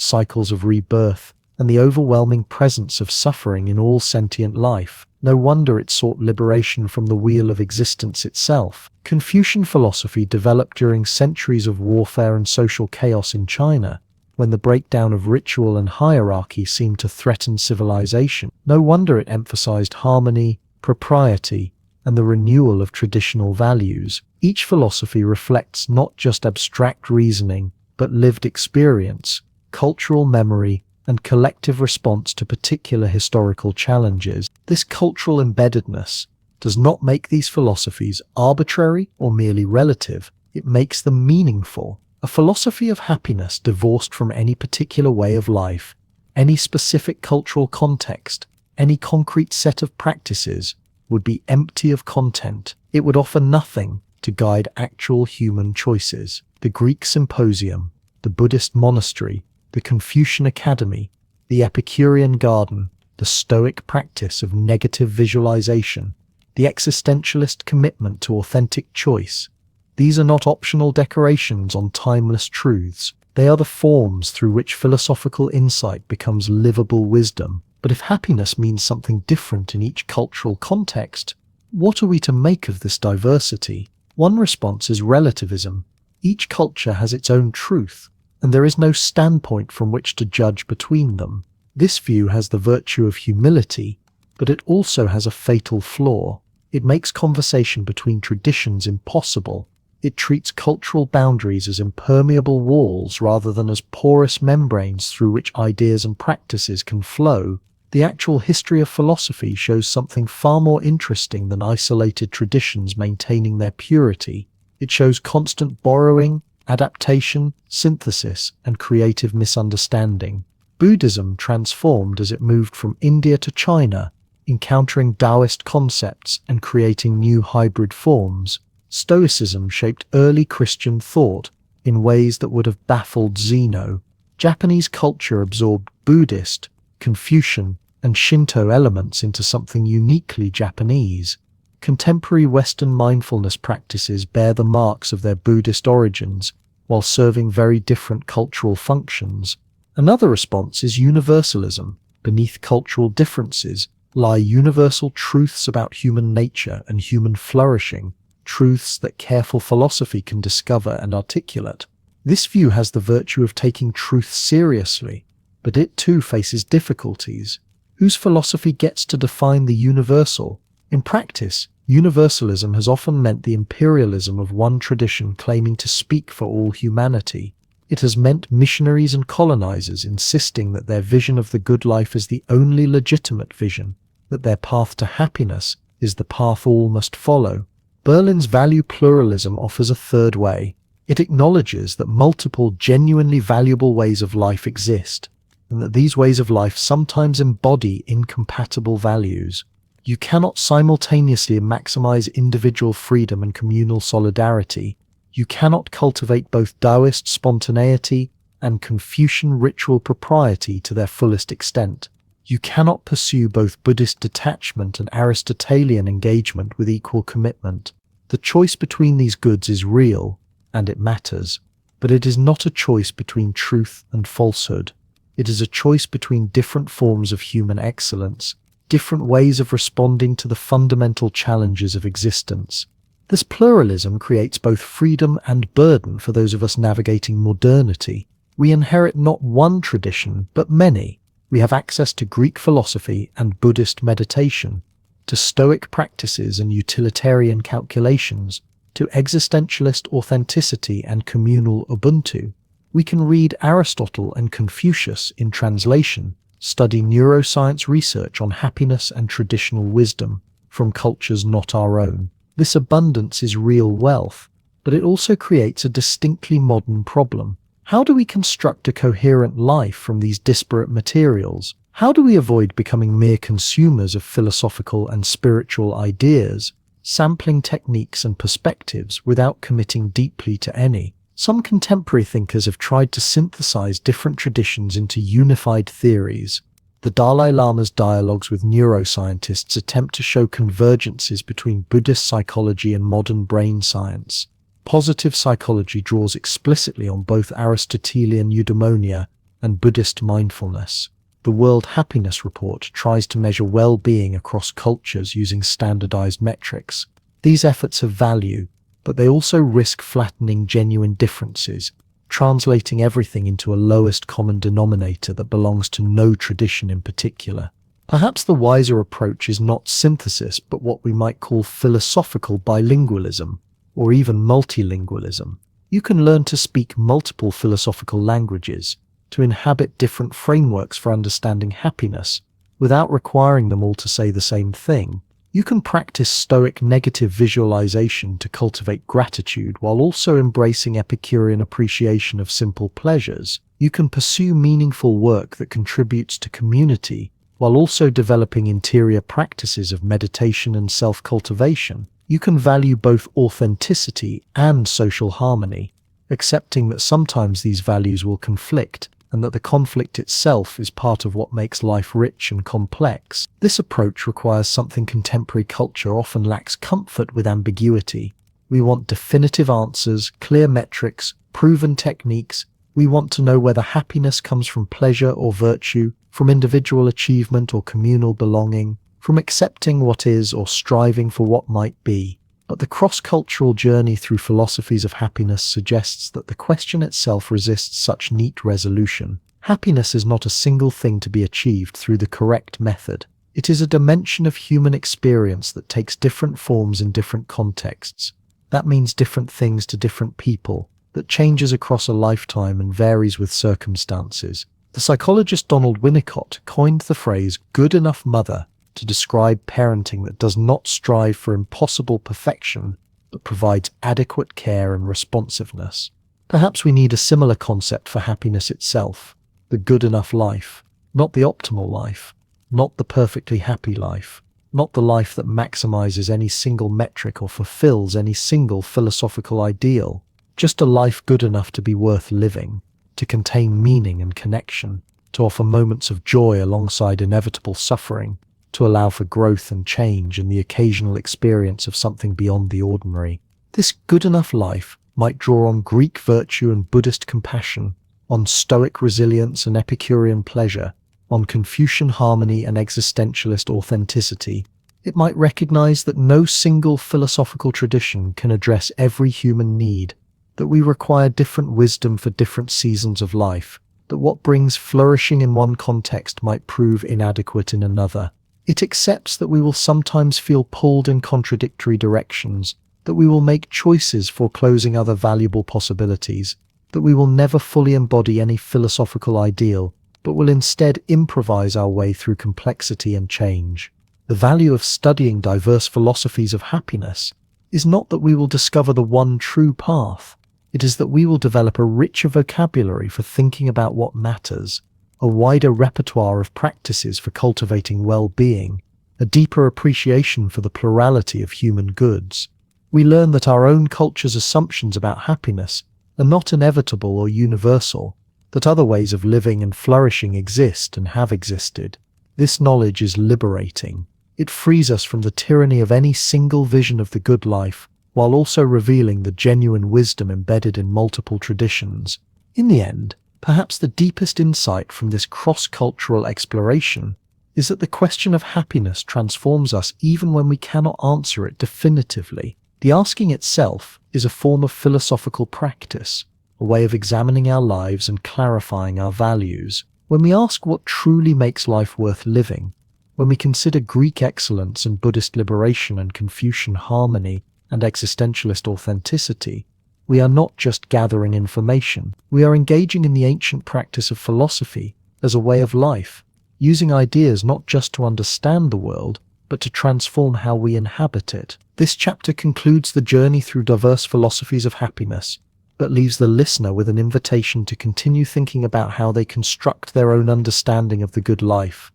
cycles of rebirth and the overwhelming presence of suffering in all sentient life. No wonder it sought liberation from the wheel of existence itself. Confucian philosophy developed during centuries of warfare and social chaos in China, when the breakdown of ritual and hierarchy seemed to threaten civilization. No wonder it emphasized harmony, propriety, and the renewal of traditional values. Each philosophy reflects not just abstract reasoning, but lived experience, cultural memory, and collective response to particular historical challenges. This cultural embeddedness does not make these philosophies arbitrary or merely relative. It makes them meaningful. A philosophy of happiness divorced from any particular way of life, any specific cultural context, any concrete set of practices, would be empty of content. It would offer nothing to guide actual human choices. The Greek Symposium, the Buddhist monastery, the Confucian Academy, the Epicurean garden, the Stoic practice of negative visualization, the existentialist commitment to authentic choice. These are not optional decorations on timeless truths. They are the forms through which philosophical insight becomes livable wisdom. But if happiness means something different in each cultural context, what are we to make of this diversity? One response is relativism. Each culture has its own truth, and there is no standpoint from which to judge between them. This view has the virtue of humility, but it also has a fatal flaw. It makes conversation between traditions impossible. It treats cultural boundaries as impermeable walls rather than as porous membranes through which ideas and practices can flow. The actual history of philosophy shows something far more interesting than isolated traditions maintaining their purity. It shows constant borrowing, adaptation, synthesis, and creative misunderstanding. Buddhism transformed as it moved from India to China, encountering Taoist concepts and creating new hybrid forms. Stoicism shaped early Christian thought in ways that would have baffled Zeno. Japanese culture absorbed Buddhist, Confucian, and Shinto elements into something uniquely Japanese. Contemporary Western mindfulness practices bear the marks of their Buddhist origins, while serving very different cultural functions. Another response is universalism. Beneath cultural differences lie universal truths about human nature and human flourishing, truths that careful philosophy can discover and articulate. This view has the virtue of taking truth seriously, but it too faces difficulties. Whose philosophy gets to define the universal? In practice, universalism has often meant the imperialism of one tradition claiming to speak for all humanity. It has meant missionaries and colonizers insisting that their vision of the good life is the only legitimate vision, that their path to happiness is the path all must follow. Berlin's value pluralism offers a third way. It acknowledges that multiple genuinely valuable ways of life exist, and that these ways of life sometimes embody incompatible values. You cannot simultaneously maximize individual freedom and communal solidarity. You cannot cultivate both Taoist spontaneity and Confucian ritual propriety to their fullest extent. You cannot pursue both Buddhist detachment and Aristotelian engagement with equal commitment. The choice between these goods is real, and it matters, but it is not a choice between truth and falsehood. It is a choice between different forms of human excellence, different ways of responding to the fundamental challenges of existence. This pluralism creates both freedom and burden for those of us navigating modernity. We inherit not one tradition, but many. We have access to Greek philosophy and Buddhist meditation, to Stoic practices and utilitarian calculations, to existentialist authenticity and communal Ubuntu. We can read Aristotle and Confucius in translation, study neuroscience research on happiness and traditional wisdom from cultures not our own. This abundance is real wealth, but it also creates a distinctly modern problem. How do we construct a coherent life from these disparate materials? How do we avoid becoming mere consumers of philosophical and spiritual ideas, sampling techniques and perspectives without committing deeply to any? Some contemporary thinkers have tried to synthesize different traditions into unified theories. The Dalai Lama's dialogues with neuroscientists attempt to show convergences between Buddhist psychology and modern brain science. Positive psychology draws explicitly on both Aristotelian eudaimonia and Buddhist mindfulness. The World Happiness Report tries to measure well-being across cultures using standardized metrics. These efforts have value, but they also risk flattening genuine differences, translating everything into a lowest common denominator that belongs to no tradition in particular. Perhaps the wiser approach is not synthesis, but what we might call philosophical bilingualism, or even multilingualism. You can learn to speak multiple philosophical languages, to inhabit different frameworks for understanding happiness, without requiring them all to say the same thing. You can practice Stoic negative visualization to cultivate gratitude while also embracing Epicurean appreciation of simple pleasures. You can pursue meaningful work that contributes to community while also developing interior practices of meditation and self-cultivation. You can value both authenticity and social harmony, accepting that sometimes these values will conflict, and that the conflict itself is part of what makes life rich and complex. This approach requires something contemporary culture often lacks: comfort with ambiguity. We want definitive answers, clear metrics, proven techniques. We want to know whether happiness comes from pleasure or virtue, from individual achievement or communal belonging, from accepting what is or striving for what might be. But the cross-cultural journey through philosophies of happiness suggests that the question itself resists such neat resolution. Happiness is not a single thing to be achieved through the correct method. It is a dimension of human experience that takes different forms in different contexts. That means different things to different people, that changes across a lifetime and varies with circumstances. The psychologist Donald Winnicott coined the phrase "good enough mother" to describe parenting that does not strive for impossible perfection, but provides adequate care and responsiveness. Perhaps we need a similar concept for happiness itself, the good enough life, not the optimal life, not the perfectly happy life, not the life that maximizes any single metric or fulfills any single philosophical ideal, just a life good enough to be worth living, to contain meaning and connection, to offer moments of joy alongside inevitable suffering, to allow for growth and change and the occasional experience of something beyond the ordinary. This good enough life might draw on Greek virtue and Buddhist compassion, on Stoic resilience and Epicurean pleasure, on Confucian harmony and existentialist authenticity. It might recognize that no single philosophical tradition can address every human need, that we require different wisdom for different seasons of life, that what brings flourishing in one context might prove inadequate in another. It accepts that we will sometimes feel pulled in contradictory directions, that we will make choices foreclosing other valuable possibilities, that we will never fully embody any philosophical ideal, but will instead improvise our way through complexity and change. The value of studying diverse philosophies of happiness is not that we will discover the one true path. It is that we will develop a richer vocabulary for thinking about what matters, a wider repertoire of practices for cultivating well-being, a deeper appreciation for the plurality of human goods. We learn that our own culture's assumptions about happiness are not inevitable or universal, that other ways of living and flourishing exist and have existed. This knowledge is liberating. It frees us from the tyranny of any single vision of the good life, while also revealing the genuine wisdom embedded in multiple traditions. In the end, perhaps the deepest insight from this cross-cultural exploration is that the question of happiness transforms us even when we cannot answer it definitively. The asking itself is a form of philosophical practice, a way of examining our lives and clarifying our values. When we ask what truly makes life worth living, when we consider Greek excellence and Buddhist liberation and Confucian harmony and existentialist authenticity, we are not just gathering information. We are engaging in the ancient practice of philosophy as a way of life, using ideas not just to understand the world, but to transform how we inhabit it. This chapter concludes the journey through diverse philosophies of happiness, but leaves the listener with an invitation to continue thinking about how they construct their own understanding of the good life.